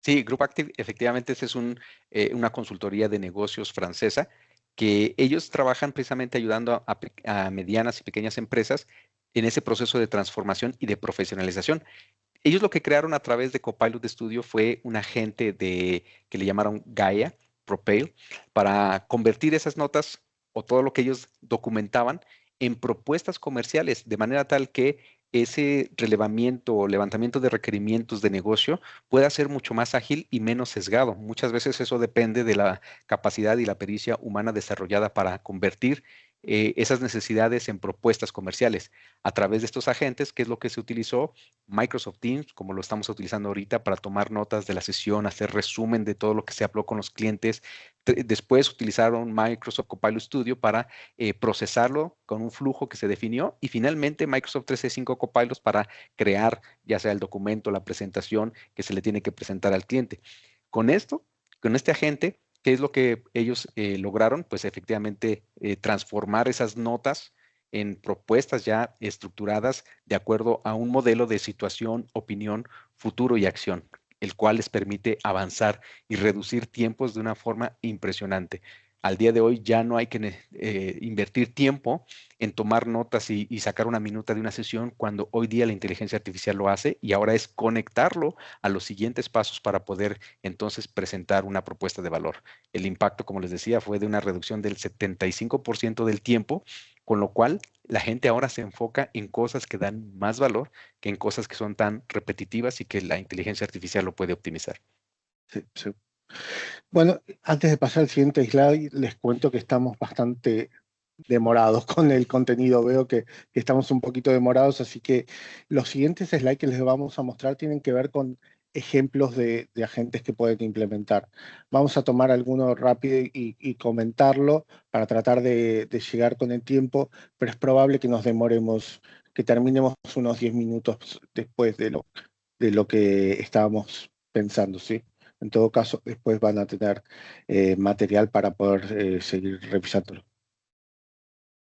Sí, Group Active, efectivamente, es una consultoría de negocios francesa que ellos trabajan precisamente ayudando a medianas y pequeñas empresas en ese proceso de transformación y de profesionalización. Ellos lo que crearon a través de Copilot Studio fue un agente que le llamaron Gaia, Propel, para convertir esas notas o todo lo que ellos documentaban en propuestas comerciales, de manera tal que ese relevamiento o levantamiento de requerimientos de negocio pueda ser mucho más ágil y menos sesgado. Muchas veces eso depende de la capacidad y la pericia humana desarrollada para convertir esas necesidades en propuestas comerciales. A través de estos agentes, ¿qué es lo que se utilizó? Microsoft Teams, como lo estamos utilizando ahorita, para tomar notas de la sesión, hacer resumen de todo lo que se habló con los clientes. Después utilizaron Microsoft Copilot Studio para procesarlo con un flujo que se definió, y finalmente Microsoft 365 Copilot para crear ya sea el documento, la presentación que se le tiene que presentar al cliente. Con esto, con este agente, ¿qué es lo que ellos lograron? Pues efectivamente transformar esas notas en propuestas ya estructuradas de acuerdo a un modelo de situación, opinión, futuro y acción, el cual les permite avanzar y reducir tiempos de una forma impresionante. Al día de hoy ya no hay que invertir tiempo en tomar notas y sacar una minuta de una sesión, cuando hoy día la inteligencia artificial lo hace, y ahora es conectarlo a los siguientes pasos para poder entonces presentar una propuesta de valor. El impacto, como les decía, fue de una reducción del 75% del tiempo, con lo cual la gente ahora se enfoca en cosas que dan más valor que en cosas que son tan repetitivas y que la inteligencia artificial lo puede optimizar. Sí, sí. Bueno, antes de pasar al siguiente slide, les cuento que estamos bastante demorados con el contenido. Veo que estamos un poquito demorados, así que los siguientes slides que les vamos a mostrar tienen que ver con ejemplos de agentes que pueden implementar. Vamos a tomar alguno rápido y comentarlo para tratar de llegar con el tiempo, pero es probable que nos demoremos, que terminemos unos 10 minutos después de lo que estábamos pensando, ¿sí? En todo caso, después van a tener material para poder seguir revisándolo.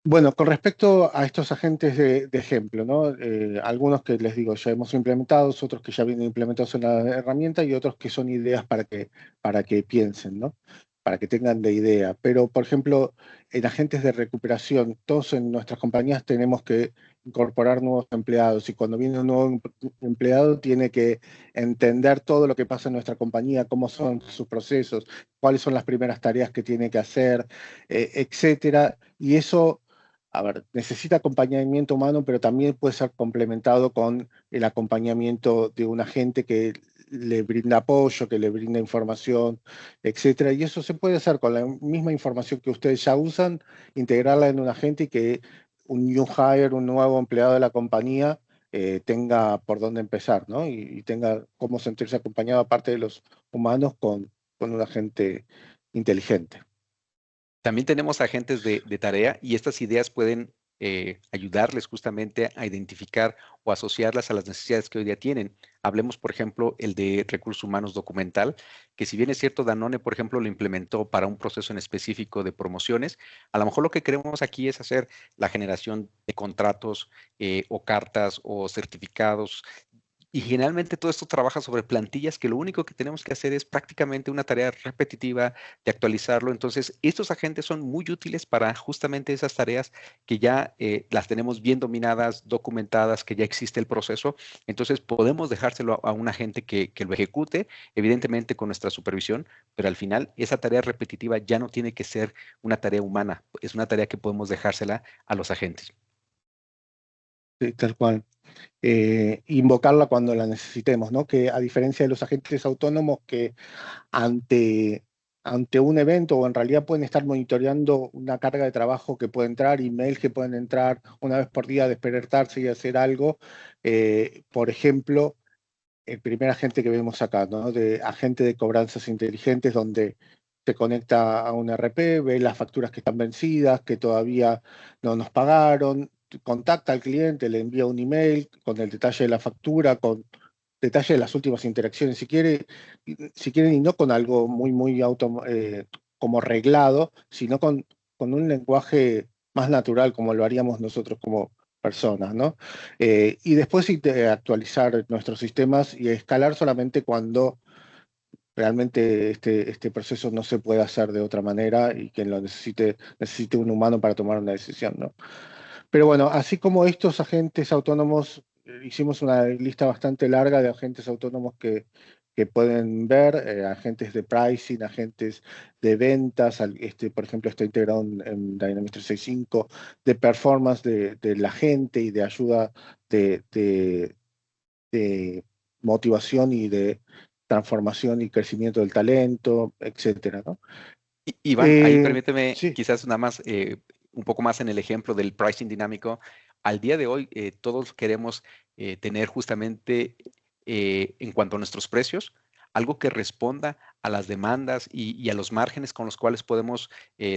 Bueno, con respecto a estos agentes de ejemplo, ¿no? Algunos que les digo ya hemos implementado, otros que ya vienen implementados en la herramienta, y otros que son ideas para que piensen, ¿no? Para que tengan de idea. Pero, por ejemplo, en agentes de recuperación, todos en nuestras compañías tenemos que incorporar nuevos empleados, y cuando viene un nuevo empleado tiene que entender todo lo que pasa en nuestra compañía, cómo son sus procesos, cuáles son las primeras tareas que tiene que hacer, etcétera. Y eso, a ver, necesita acompañamiento humano, pero también puede ser complementado con el acompañamiento de un agente que le brinda apoyo, que le brinda información, etcétera. Y eso se puede hacer con la misma información que ustedes ya usan, integrarla en un agente, y que un new hire, un nuevo empleado de la compañía, tenga por dónde empezar, ¿no? Y tenga cómo sentirse acompañado, aparte de los humanos, con un agente inteligente. También tenemos agentes de tarea, y estas ideas pueden ayudarles justamente a identificar o asociarlas a las necesidades que hoy día tienen. Hablemos, por ejemplo, el de recursos humanos documental, que si bien es cierto, Danone, por ejemplo, lo implementó para un proceso en específico de promociones, a lo mejor lo que queremos aquí es hacer la generación de contratos o cartas o certificados. Y generalmente todo esto trabaja sobre plantillas que lo único que tenemos que hacer es prácticamente una tarea repetitiva de actualizarlo. Entonces, estos agentes son muy útiles para justamente esas tareas que ya las tenemos bien dominadas, documentadas, que ya existe el proceso. Entonces, podemos dejárselo a un agente que lo ejecute, evidentemente con nuestra supervisión, pero al final esa tarea repetitiva ya no tiene que ser una tarea humana, es una tarea que podemos dejársela a los agentes. Sí, tal cual. Invocarla cuando la necesitemos, ¿no? Que a diferencia de los agentes autónomos que ante un evento, o en realidad pueden estar monitoreando una carga de trabajo que puede entrar, emails que pueden entrar una vez por día, despertarse y hacer algo. Por ejemplo, el primer agente que vemos acá, ¿no? De agente de cobranzas inteligentes, donde se conecta a un RP, ve las facturas que están vencidas, que todavía no nos pagaron, contacta al cliente, le envía un email con el detalle de la factura, con detalle de las últimas interacciones, si quieren, y no con algo muy como reglado, sino con un lenguaje más natural, como lo haríamos nosotros como personas, ¿no? Y después sí, actualizar nuestros sistemas y escalar solamente cuando realmente este proceso no se puede hacer de otra manera, y quien lo necesite un humano para tomar una decisión, ¿no? Pero bueno, así como estos agentes autónomos, hicimos una lista bastante larga de agentes autónomos que pueden ver, agentes de pricing, agentes de ventas, por ejemplo, está integrado en Dynamics 365, de performance del agente y de ayuda de motivación y de transformación y crecimiento del talento, etcétera, ¿no? Iván, ahí permíteme Sí. quizás nada más un poco más en el ejemplo del pricing dinámico, al día de hoy todos queremos tener justamente en cuanto a nuestros precios, algo que responda a las demandas y a los márgenes con los cuales podemos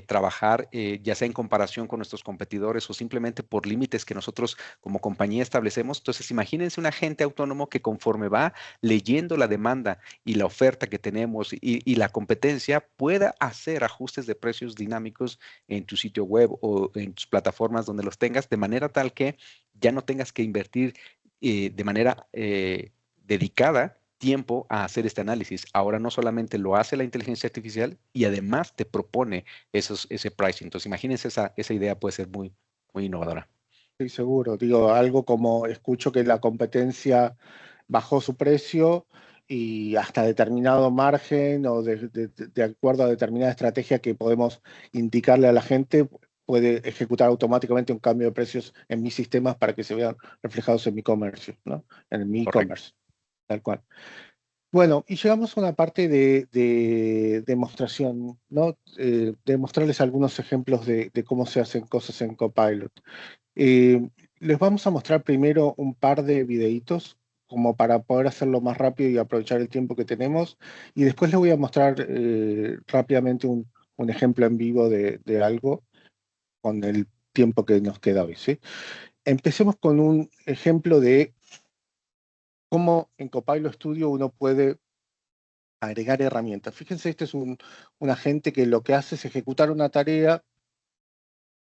trabajar, ya sea en comparación con nuestros competidores o simplemente por límites que nosotros como compañía establecemos. Entonces, imagínense un agente autónomo que conforme va leyendo la demanda y la oferta que tenemos y la competencia, pueda hacer ajustes de precios dinámicos en tu sitio web o en tus plataformas donde los tengas, de manera tal que ya no tengas que invertir de manera dedicada tiempo a hacer este análisis. Ahora no solamente lo hace la inteligencia artificial y además te propone ese pricing. Entonces, imagínense esa idea puede ser muy, muy innovadora. Sí, seguro. Digo, algo como escucho que la competencia bajó su precio y hasta determinado margen o de acuerdo a determinada estrategia que podemos indicarle a la gente, puede ejecutar automáticamente un cambio de precios en mis sistemas para que se vean reflejados en mi comercio, ¿no? En mi e-commerce, tal cual. Bueno, y llegamos a una parte de demostración, ¿no? De mostrarles algunos ejemplos de cómo se hacen cosas en Copilot. Les vamos a mostrar primero un par de videitos como para poder hacerlo más rápido y aprovechar el tiempo que tenemos. Y después les voy a mostrar rápidamente un ejemplo en vivo de algo con el tiempo que nos queda hoy, ¿sí? Empecemos con un ejemplo de cómo en Copilot Studio uno puede agregar herramientas. Fíjense, este es un agente que lo que hace es ejecutar una tarea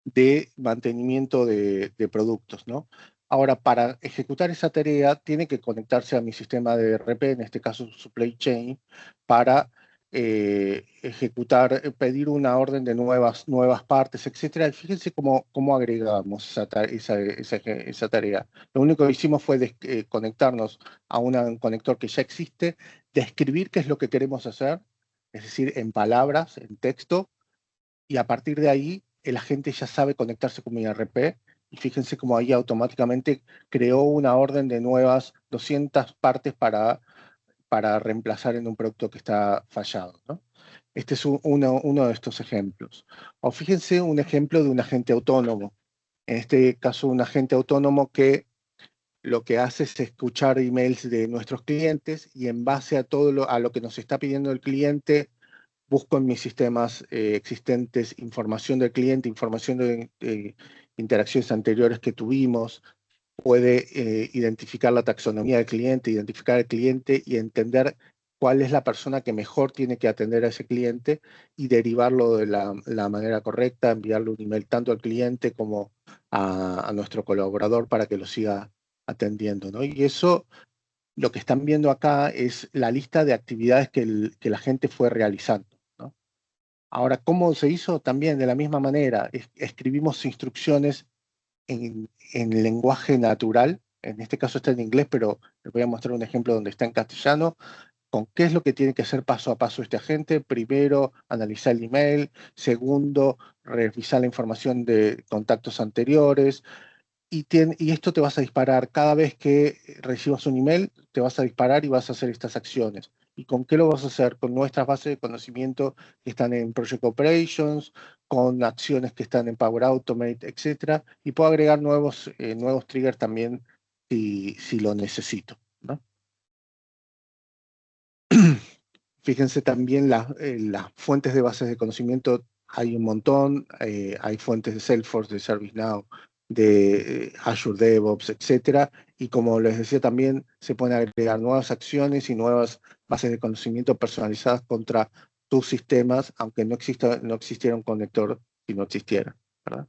de mantenimiento de productos, ¿no? Ahora, para ejecutar esa tarea, tiene que conectarse a mi sistema de ERP, en este caso Supply Chain, para ejecutar, pedir una orden de nuevas partes, etcétera. Y fíjense cómo agregamos esa tarea. Lo único que hicimos fue conectarnos a un conector que ya existe, describir qué es lo que queremos hacer, es decir, en palabras, en texto, y a partir de ahí el agente ya sabe conectarse con mi ERP y fíjense cómo ahí automáticamente creó una orden de nuevas 200 partes para reemplazar en un producto que está fallado, ¿no? Este es uno de estos ejemplos. O fíjense un ejemplo de un agente autónomo. En este caso, un agente autónomo que lo que hace es escuchar emails de nuestros clientes y en base a todo a lo que nos está pidiendo el cliente, busco en mis sistemas existentes información del cliente, información de interacciones anteriores que tuvimos, puede identificar la taxonomía del cliente, identificar al cliente y entender cuál es la persona que mejor tiene que atender a ese cliente y derivarlo de la manera correcta, enviarle un email tanto al cliente como a nuestro colaborador para que lo siga atendiendo, ¿no? Y eso, lo que están viendo acá es la lista de actividades que la gente fue realizando. Ahora, ¿cómo se hizo? También de la misma manera, escribimos instrucciones en lenguaje natural, en este caso está en inglés, pero les voy a mostrar un ejemplo donde está en castellano, con qué es lo que tiene que hacer paso a paso este agente. Primero, analizar el email. Segundo, revisar la información de contactos anteriores. Y esto te vas a disparar cada vez que recibas un email, te vas a disparar y vas a hacer estas acciones. ¿Y con qué lo vas a hacer? Con nuestras bases de conocimiento que están en Project Operations, con acciones que están en Power Automate, etc. Y puedo agregar nuevos triggers también si lo necesito, ¿no? Fíjense también las fuentes de bases de conocimiento, hay un montón, hay fuentes de Salesforce, de ServiceNow, de Azure DevOps, etcétera, y como les decía también, se pueden agregar nuevas acciones y nuevas bases de conocimiento personalizadas contra tus sistemas, aunque no existiera un conector si no existiera, ¿verdad?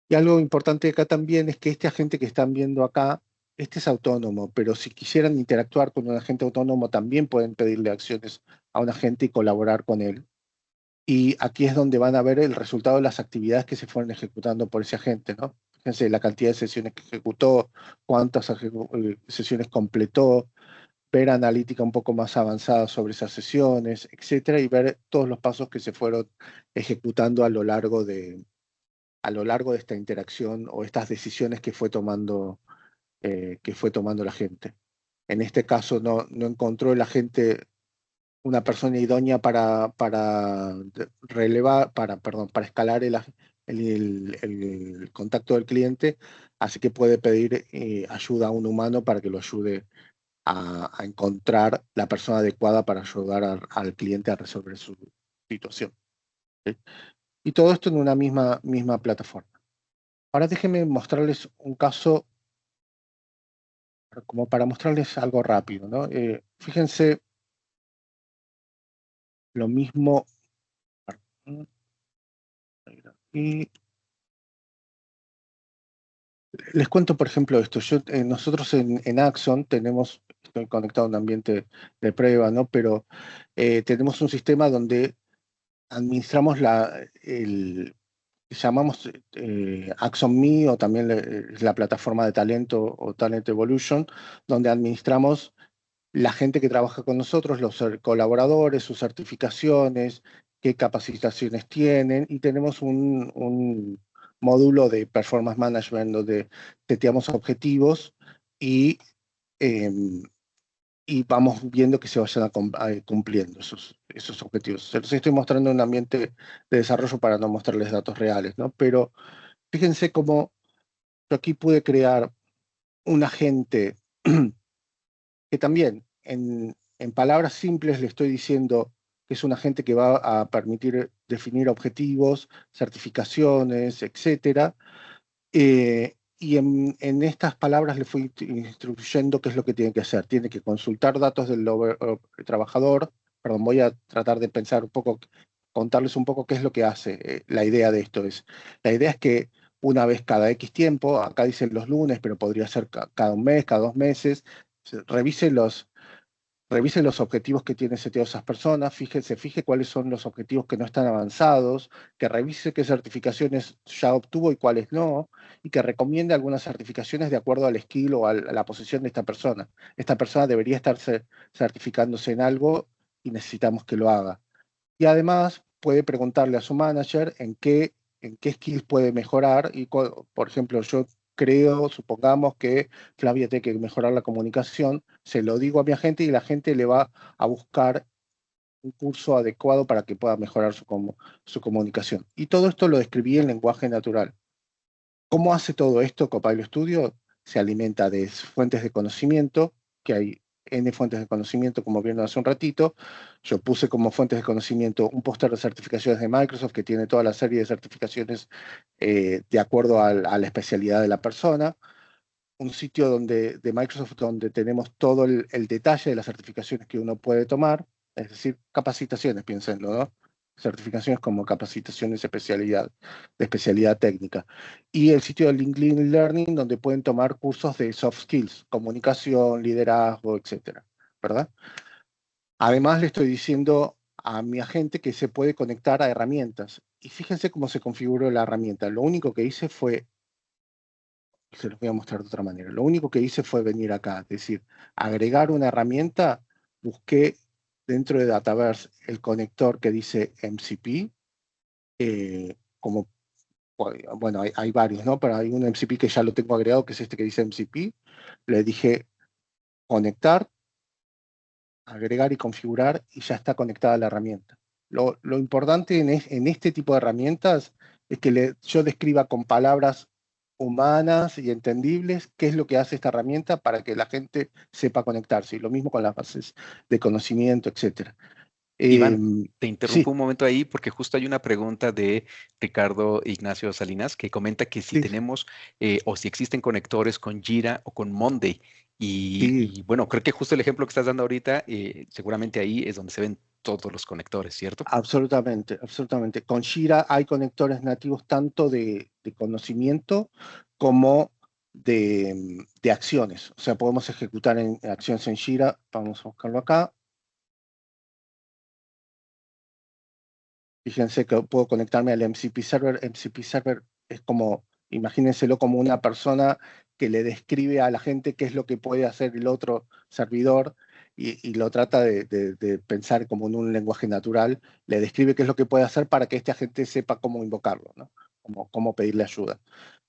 Y algo importante acá también es que este agente que están viendo acá, este es autónomo, pero si quisieran interactuar con un agente autónomo, también pueden pedirle acciones a un agente y colaborar con él. Y aquí es donde van a ver el resultado de las actividades que se fueron ejecutando por ese agente, ¿no? Fíjense la cantidad de sesiones que ejecutó, cuántas sesiones completó, ver analítica un poco más avanzada sobre esas sesiones, etcétera, y ver todos los pasos que se fueron ejecutando a lo largo de esta interacción o estas decisiones que fue tomando la gente. En este caso no encontró la gente una persona idónea para escalar el contacto del cliente, así que puede pedir ayuda a un humano para que lo ayude a encontrar la persona adecuada para ayudar al cliente a resolver su situación. ¿Sí? Y todo esto en una misma plataforma. Ahora déjenme mostrarles un caso, como para mostrarles algo rápido, ¿no? Fíjense lo mismo. Y les cuento, por ejemplo, esto. Nosotros en Axon estoy conectado a un ambiente de prueba, ¿no? Pero tenemos un sistema donde administramos llamamos Axon Me, o también la plataforma de talento o Talent Evolution, donde administramos la gente que trabaja con nosotros, los colaboradores, sus certificaciones, qué capacitaciones tienen, y tenemos un módulo de performance management donde seteamos objetivos y, em, y vamos viendo que se vayan cumpliendo esos objetivos. Se los estoy mostrando en un ambiente de desarrollo para no mostrarles datos reales, ¿no? Pero fíjense cómo yo aquí pude crear un agente que también, en palabras simples, le estoy diciendo que es un agente que va a permitir definir objetivos, certificaciones, etcétera. Y en estas palabras le fui instruyendo qué es lo que tiene que hacer. Tiene que consultar datos del trabajador. Perdón, voy a tratar de pensar un poco, contarles un poco qué es lo que hace. La idea de esto la idea es que una vez cada X tiempo, acá dicen los lunes, pero podría ser cada un mes, cada 2 meses, revise los objetivos que tienen seteados esas personas, fije cuáles son los objetivos que no están avanzados, que revise qué certificaciones ya obtuvo y cuáles no, y que recomiende algunas certificaciones de acuerdo al skill o a la posición de esta persona. Esta persona debería estar certificándose en algo y necesitamos que lo haga. Y además puede preguntarle a su manager en qué skills puede mejorar. Y, por ejemplo, yo supongamos que Flavia tiene que mejorar la comunicación, se lo digo a mi agente y la gente le va a buscar un curso adecuado para que pueda mejorar su comunicación. Y todo esto lo describí en lenguaje natural. ¿Cómo hace todo esto Copilot Studio? Se alimenta de fuentes de conocimiento, que hay N fuentes de conocimiento, como vieron hace un ratito. Yo puse como fuentes de conocimiento un póster de certificaciones de Microsoft que tiene toda la serie de certificaciones de acuerdo a la especialidad de la persona. Un sitio de Microsoft donde tenemos todo el detalle de las certificaciones que uno puede tomar, es decir, capacitaciones, piénsenlo, ¿no? Certificaciones como capacitaciones de especialidad técnica. Y el sitio de LinkedIn Learning, donde pueden tomar cursos de soft skills, comunicación, liderazgo, etcétera, ¿verdad? Además, le estoy diciendo a mi agente que se puede conectar a herramientas. Y fíjense cómo se configuró la herramienta. Lo único que hice fue, se los voy a mostrar de otra manera, lo único que hice fue venir acá, es decir, agregar una herramienta, busqué dentro de Dataverse el conector que dice MCP, bueno, hay varios, ¿no? Pero hay un MCP que ya lo tengo agregado, que es este que dice MCP. Le dije conectar, agregar y configurar, y ya está conectada la herramienta. Lo importante en este tipo de herramientas es que yo describa con palabras humanas y entendibles qué es lo que hace esta herramienta para que la gente sepa conectarse. Y lo mismo con las bases de conocimiento, etcétera. Iván, te interrumpo Sí, un momento ahí porque justo hay una pregunta de Ricardo Ignacio Salinas que comenta que si sí, tenemos o si existen conectores con Jira o con Monday. sí, Y bueno, creo que justo el ejemplo que estás dando ahorita, seguramente ahí es donde se ven todos los conectores, ¿cierto? absolutamente, absolutamente. Con Jira hay conectores nativos tanto de conocimiento como de acciones. O sea, podemos ejecutar acciones en Jira. Vamos a buscarlo acá. Fíjense que puedo conectarme al MCP Server. MCP Server es como, imagínenselo como una persona que le describe a la gente qué es lo que puede hacer el otro servidor y lo trata de pensar como en un lenguaje natural. Le describe qué es lo que puede hacer para que este agente sepa cómo invocarlo, ¿no? Cómo pedirle ayuda.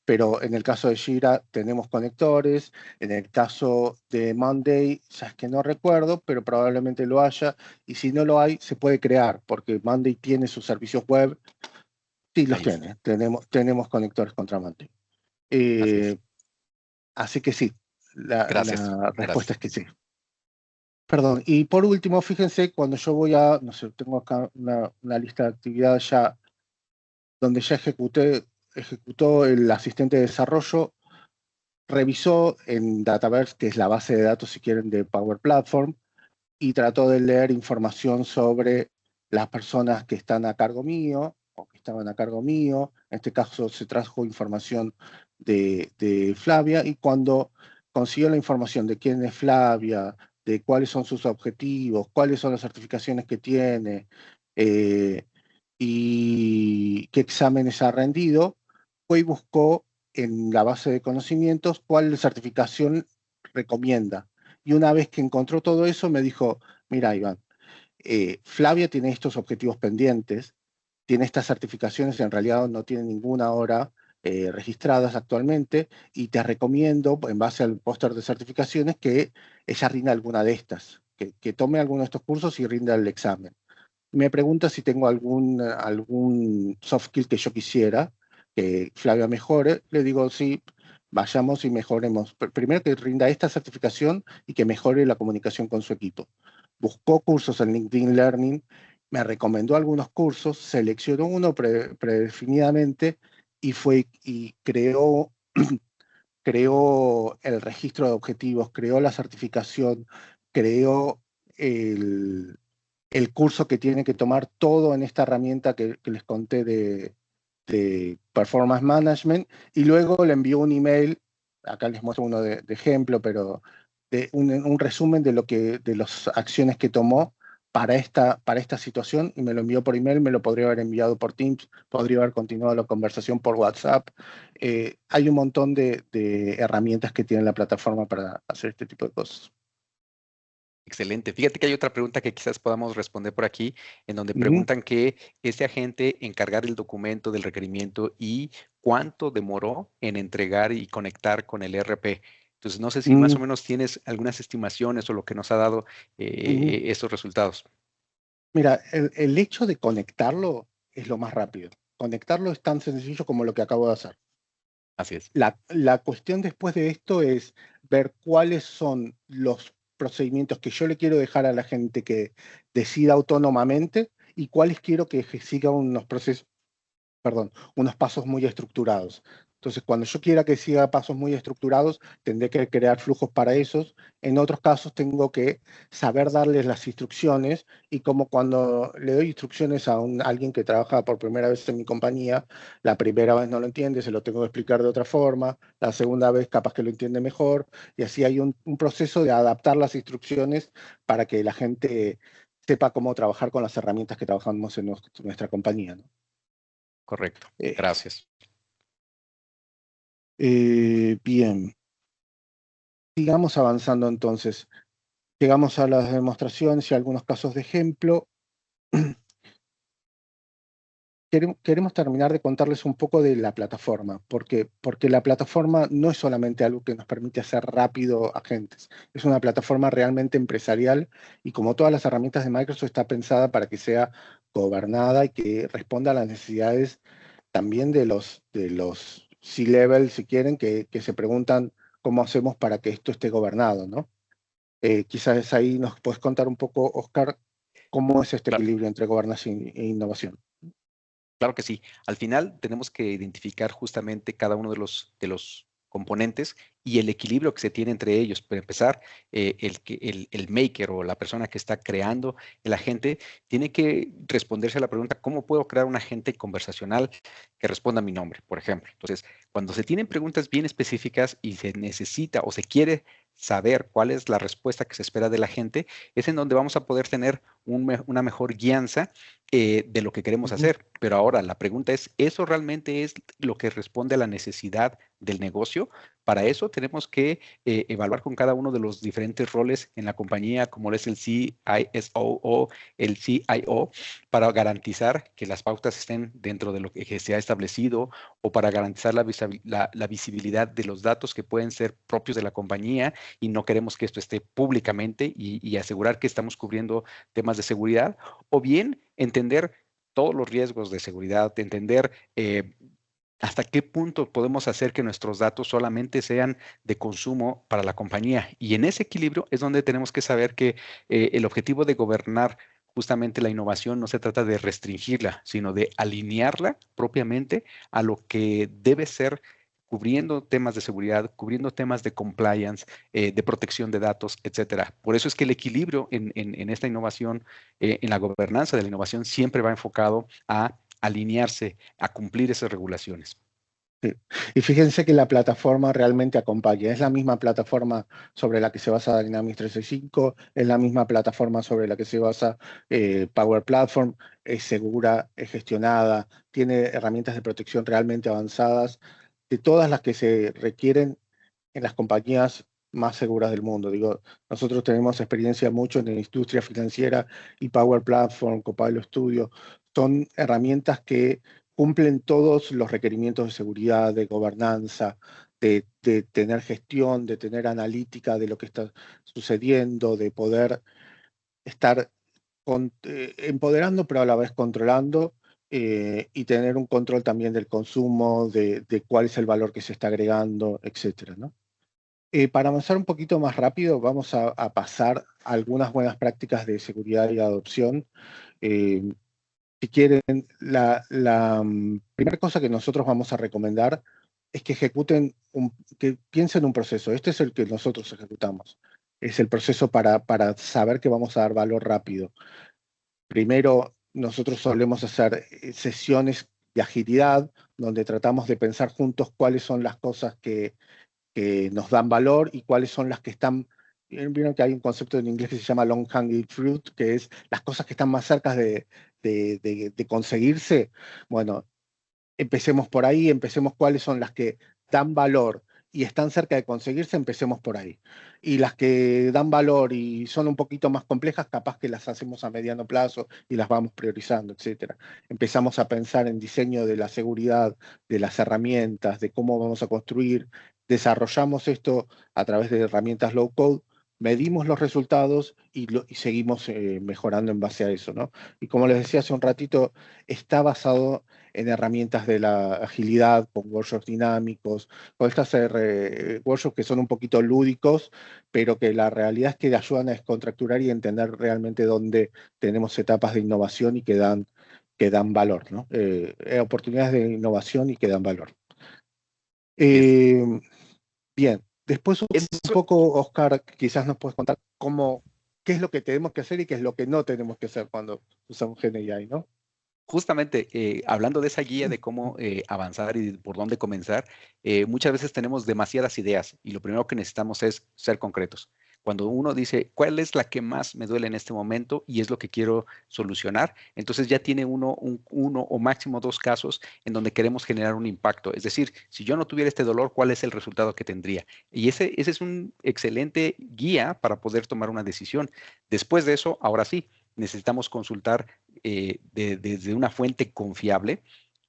Pero en el caso de Jira tenemos conectores, en el caso de Monday, ya es que no recuerdo, pero probablemente lo haya, y si no lo hay, se puede crear, porque Monday tiene sus servicios web Sí, los Ahí tiene. Tenemos conectores contra Mantec. así es. Así que sí, Gracias. la respuesta Gracias. es que sí. Perdón, y por último, fíjense, cuando yo voy a, no sé, tengo acá una lista de actividades ya, donde ya ejecutó el asistente de desarrollo, revisó en Dataverse, que es la base de datos, si quieren, de Power Platform, y trató de leer información sobre las personas que están a cargo mío, o que estaban a cargo mío. En este caso se trajo información de Flavia, y cuando consiguió la información de quién es Flavia, de cuáles son sus objetivos, cuáles son las certificaciones que tiene, eh, y qué exámenes ha rendido, fue y buscó en la base de conocimientos cuál certificación recomienda. Y una vez que encontró todo eso, me dijo, mira, Iván, Flavia tiene estos objetivos pendientes, tiene estas certificaciones, en realidad no tiene ninguna ahora registradas actualmente, y te recomiendo, en base al póster de certificaciones, que ella rinda alguna de estas, que tome alguno de estos cursos y rinda el examen. Me pregunta si tengo algún soft skill que yo quisiera que Flavia mejore. Le digo, sí, vayamos y mejoremos. Primero que rinda esta certificación y que mejore la comunicación con su equipo. Buscó cursos en LinkedIn Learning, me recomendó algunos cursos, seleccionó uno predefinidamente y creó, creó el registro de objetivos, creó la certificación, creó el curso que tiene que tomar todo en esta herramienta que les conté de Performance Management, y luego le envió un email, acá les muestro uno de ejemplo, pero un resumen de las acciones que tomó para esta situación, y me lo envió por email. Me lo podría haber enviado por Teams, podría haber continuado la conversación por WhatsApp. Hay un montón de herramientas que tiene la plataforma para hacer este tipo de cosas. Excelente. Fíjate que hay otra pregunta que quizás podamos responder por aquí, en donde Ujú. preguntan que este agente encargar el documento del requerimiento y cuánto demoró en entregar y conectar con el ERP. Entonces, no sé si más Mm, o menos tienes algunas estimaciones o lo que nos ha dado ujú. estos resultados. Mira, el hecho de conectarlo es lo más rápido. Conectarlo es tan sencillo como lo que acabo de hacer. Así es. La cuestión después de esto es ver cuáles son los procedimientos que yo le quiero dejar a la gente que decida autónomamente, y cuáles quiero que siga unos procesos, unos pasos muy estructurados. Entonces, cuando yo quiera que siga pasos muy estructurados, tendré que crear flujos para esos. En otros casos, tengo que saber darles las instrucciones, y como cuando le doy instrucciones a alguien que trabaja por primera vez en mi compañía, la primera vez no lo entiende, se lo tengo que explicar de otra forma, la segunda vez capaz que lo entiende mejor, y así hay un proceso de adaptar las instrucciones para que la gente sepa cómo trabajar con las herramientas que trabajamos en nuestra compañía, ¿no? Correcto. Eh, Gracias. Bien, sigamos avanzando entonces. Llegamos a las demostraciones y algunos casos de ejemplo. Queremos terminar de contarles un poco de la plataforma, porque la plataforma no es solamente algo que nos permite hacer rápido agentes, es una plataforma realmente empresarial, y como todas las herramientas de Microsoft está pensada para que sea gobernada y que responda a las necesidades también de los C-level, si quieren, que se preguntan cómo hacemos para que esto esté gobernado, ¿no? Quizás ahí nos puedes contar un poco, Oscar, cómo es este Claro. equilibrio entre gobernación e innovación. Claro que sí. Al final tenemos que identificar justamente cada uno de los componentes y el equilibrio que se tiene entre ellos. Para empezar, el maker o la persona que está creando el agente tiene que responderse a la pregunta, ¿cómo puedo crear un agente conversacional que responda a mi nombre, por ejemplo? Entonces, cuando se tienen preguntas bien específicas y se necesita o se quiere saber cuál es la respuesta que se espera de la gente, es en donde vamos a poder tener una mejor guianza de lo que queremos Ujú. hacer. Pero ahora la pregunta es, ¿eso realmente es lo que responde a la necesidad del negocio? Para eso tenemos que evaluar con cada uno de los diferentes roles en la compañía, como es el CISO o el CIO, para garantizar que las pautas estén dentro de lo que se ha establecido, o para garantizar la visibilidad de los datos que pueden ser propios de la compañía y no queremos que esto esté públicamente, y asegurar que estamos cubriendo temas de seguridad, o bien entender todos los riesgos de seguridad, de entender hasta qué punto podemos hacer que nuestros datos solamente sean de consumo para la compañía. Y en ese equilibrio es donde tenemos que saber que el objetivo de gobernar justamente la innovación no se trata de restringirla, sino de alinearla propiamente a lo que debe ser, cubriendo temas de seguridad, cubriendo temas de compliance, de protección de datos, etcétera. Por eso es que el equilibrio en esta innovación, en la gobernanza de la innovación, siempre va enfocado a alinearse, a cumplir esas regulaciones. Sí. Y fíjense que la plataforma realmente acompaña. Es la misma plataforma sobre la que se basa Dynamics 365, es la misma plataforma sobre la que se basa Power Platform, es segura, es gestionada, tiene herramientas de protección realmente avanzadas, de todas las que se requieren en las compañías más seguras del mundo. Digo, nosotros tenemos experiencia mucho en la industria financiera y Power Platform, Copilot Studio, son herramientas que cumplen todos los requerimientos de seguridad, de gobernanza, de tener gestión, de tener analítica de lo que está sucediendo, de poder estar empoderando, pero a la vez controlando, y tener un control también del consumo, de cuál es el valor que se está agregando, etcétera, ¿no? Para avanzar un poquito más rápido, vamos a pasar a algunas buenas prácticas de seguridad y adopción. Si quieren, la primera cosa que nosotros vamos a recomendar es que que piensen un proceso. Este es el que nosotros ejecutamos. Es el proceso para saber que vamos a dar valor rápido. Primero, nosotros solemos hacer sesiones de agilidad, donde tratamos de pensar juntos cuáles son las cosas que nos dan valor y cuáles son las que están. Vieron que hay un concepto en inglés que se llama long hanging fruit, que es las cosas que están más cerca de conseguirse. Bueno, empecemos por ahí, empecemos cuáles son las que dan valor y están cerca de conseguirse, empecemos por ahí. Y las que dan valor y son un poquito más complejas, capaz que las hacemos a mediano plazo y las vamos priorizando, etc. Empezamos a pensar en diseño de la seguridad, de las herramientas, de cómo vamos a construir. Desarrollamos esto a través de herramientas low code, medimos los resultados y seguimos mejorando en base a eso, ¿no? Y como les decía hace un ratito, está basado en herramientas de la agilidad, con workshops dinámicos, con estas workshops que son un poquito lúdicos, pero que la realidad es que ayudan a descontracturar y entender realmente dónde tenemos etapas de innovación y que dan valor, ¿no? Oportunidades de innovación y que dan valor. Bien, después un poco, Oscar, quizás nos puedes contar qué es lo que tenemos que hacer y qué es lo que no tenemos que hacer cuando usamos GenAI, ¿no? Justamente, hablando de esa guía de cómo avanzar y por dónde comenzar, muchas veces tenemos demasiadas ideas y lo primero que necesitamos es ser concretos. Cuando uno dice, ¿cuál es la que más me duele en este momento y es lo que quiero solucionar? Entonces ya tiene uno o máximo 2 casos en donde queremos generar un impacto. Es decir, si yo no tuviera este dolor, ¿cuál es el resultado que tendría? Y ese es un excelente guía para poder tomar una decisión. Después de eso, ahora sí, necesitamos consultar desde una fuente confiable.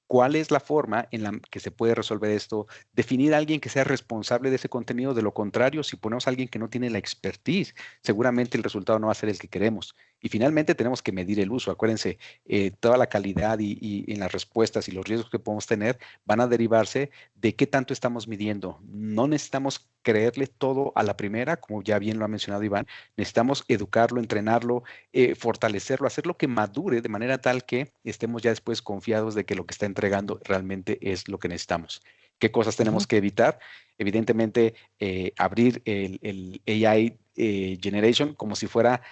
¿Cuál es la forma en la que se puede resolver esto? Definir a alguien que sea responsable de ese contenido. De lo contrario, si ponemos a alguien que no tiene la expertise, seguramente el resultado no va a ser el que queremos. Y finalmente tenemos que medir el uso. Acuérdense, toda la calidad y en las respuestas y los riesgos que podemos tener van a derivarse de qué tanto estamos midiendo. No necesitamos creerle todo a la primera, como ya bien lo ha mencionado Iván. Necesitamos educarlo, entrenarlo, fortalecerlo, hacerlo que madure de manera tal que estemos ya después confiados de que lo que está entregando realmente es lo que necesitamos. ¿Qué cosas tenemos que evitar? Evidentemente, abrir el AI Generation como si fuera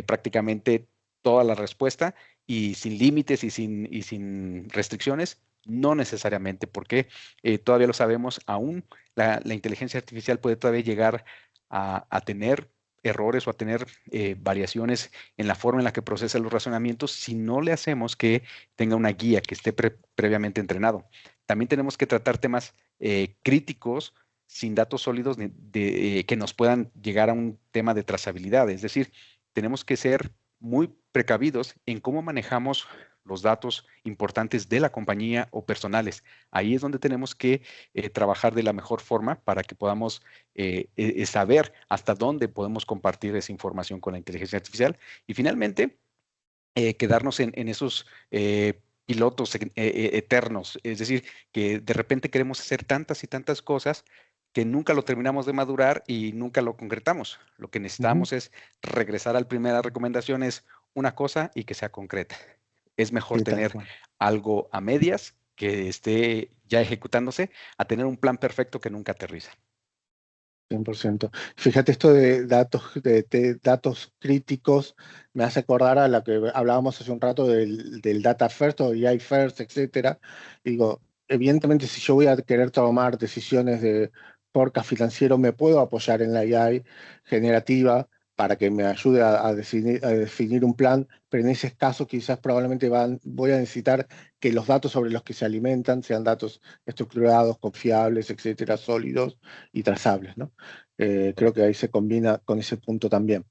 prácticamente toda la respuesta y sin límites y sin restricciones. No necesariamente, porque todavía lo sabemos, aún la inteligencia artificial puede todavía llegar a tener errores o a tener variaciones en la forma en la que procesa los razonamientos si no le hacemos que tenga una guía que esté previamente entrenado. También tenemos que tratar temas críticos sin datos sólidos que nos puedan llegar a un tema de trazabilidad. Es decir, tenemos que ser muy precavidos en cómo manejamos los datos importantes de la compañía o personales. Ahí es donde tenemos que trabajar de la mejor forma para que podamos saber hasta dónde podemos compartir esa información con la inteligencia artificial. Y finalmente, quedarnos en esos pilotos eternos, es decir, que de repente queremos hacer tantas y tantas cosas que nunca lo terminamos de madurar y nunca lo concretamos. Lo que necesitamos es regresar a la primera recomendación, es una cosa y que sea concreta. Es mejor tener algo a medias que esté ya ejecutándose a tener un plan perfecto que nunca aterriza. 100%. Fíjate, esto de datos críticos me hace acordar a lo que hablábamos hace un rato del Data First o AI First, etcétera. Digo, evidentemente, si yo voy a querer tomar decisiones de forecast financiero, me puedo apoyar en la AI generativa para que me ayude a definir un plan, pero en ese caso quizás probablemente voy a necesitar que los datos sobre los que se alimentan sean datos estructurados, confiables, etcétera, sólidos y trazables, ¿no? Creo que ahí se combina con ese punto también.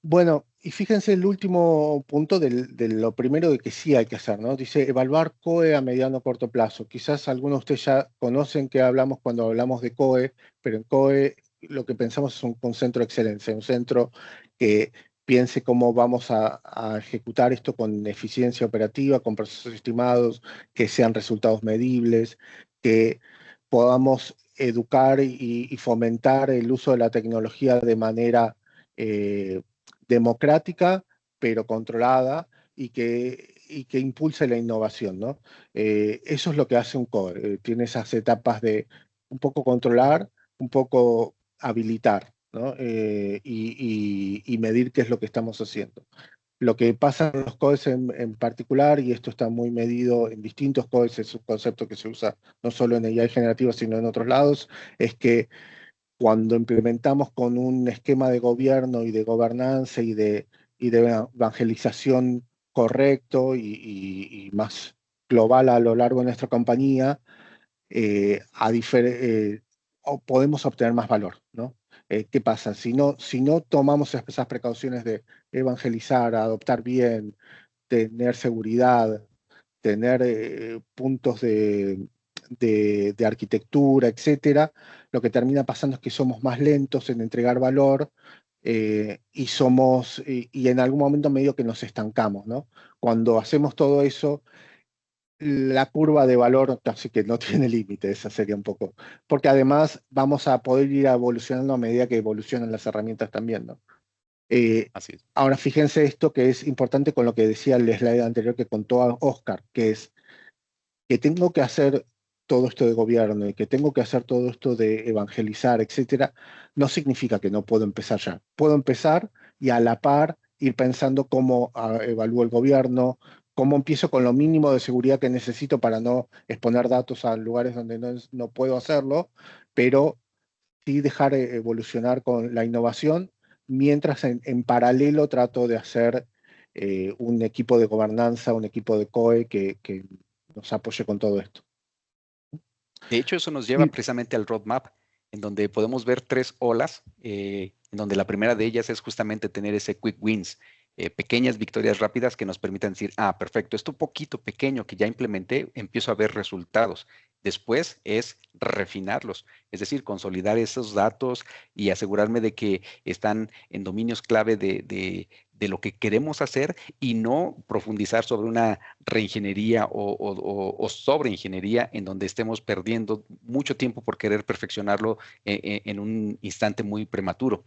Bueno, y fíjense el último punto de lo primero de que sí hay que hacer, ¿no? Dice evaluar COE a mediano o corto plazo. Quizás algunos de ustedes ya conocen que hablamos cuando hablamos de COE, pero en COE lo que pensamos es un centro de excelencia, un centro que piense cómo vamos a ejecutar esto con eficiencia operativa, con procesos estimados, que sean resultados medibles, que podamos educar y fomentar el uso de la tecnología de manera democrática, pero controlada, y que impulse la innovación, ¿no? Eso es lo que hace un COE. Tiene esas etapas de un poco controlar, un poco habilitar, ¿no? Y medir qué es lo que estamos haciendo. Lo que pasa en los COEs en particular, y esto está muy medido en distintos COEs, es un concepto que se usa no solo en AI generativa, sino en otros lados, es que cuando implementamos con un esquema de gobierno y de gobernanza y de evangelización correcto y más global a lo largo de nuestra compañía, podemos obtener más valor, ¿no? ¿Qué pasa? Si no tomamos esas precauciones de evangelizar, adoptar bien, tener seguridad, tener puntos de arquitectura, etcétera, lo que termina pasando es que somos más lentos en entregar valor y en algún momento medio que nos estancamos, ¿no? Cuando hacemos todo eso, la curva de valor casi que no tiene límite, esa sería un poco. Porque además vamos a poder ir evolucionando a medida que evolucionan las herramientas también, ¿no? Así es. Ahora fíjense esto que es importante con lo que decía el slide anterior que contó Oscar, que es que tengo que hacer todo esto de gobierno y que tengo que hacer todo esto de evangelizar, etcétera, no significa que no puedo empezar ya. Puedo empezar y a la par ir pensando cómo evalúo el gobierno, cómo empiezo con lo mínimo de seguridad que necesito para no exponer datos a lugares donde no puedo hacerlo, pero sí dejar evolucionar con la innovación, mientras en paralelo trato de hacer un equipo de gobernanza, un equipo de COE que nos apoye con todo esto. De hecho, eso nos lleva precisamente al roadmap, en donde podemos ver 3 olas, en donde la primera de ellas es justamente tener ese quick wins, pequeñas victorias rápidas que nos permitan decir, perfecto, esto poquito pequeño que ya implementé, empiezo a ver resultados. Después es refinarlos, es decir, consolidar esos datos y asegurarme de que están en dominios clave de lo que queremos hacer y no profundizar sobre una reingeniería o sobreingeniería en donde estemos perdiendo mucho tiempo por querer perfeccionarlo en un instante muy prematuro.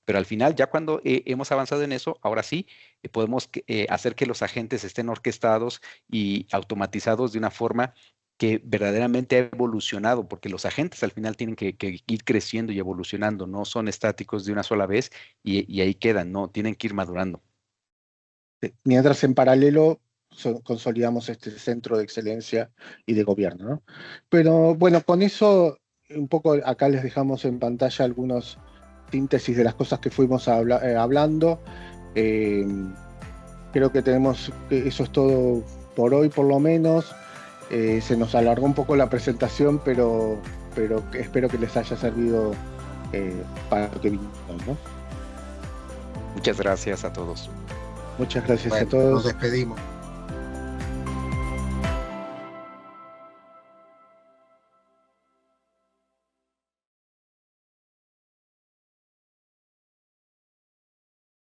Pero al final, ya cuando hemos avanzado en eso, ahora sí, podemos hacer que los agentes estén orquestados y automatizados de una forma que verdaderamente ha evolucionado, porque los agentes al final tienen que ir creciendo y evolucionando, no son estáticos de una sola vez y ahí quedan, no, tienen que ir madurando. Mientras en paralelo consolidamos este centro de excelencia y de gobierno, ¿no? Pero bueno, con eso un poco acá les dejamos en pantalla algunos síntesis de las cosas que fuimos hablando. Creo que eso es todo por hoy, por lo menos. Se nos alargó un poco la presentación, pero espero que les haya servido para lo que vinieron, ¿no? Muchas gracias a todos. Muchas gracias a todos. Nos despedimos.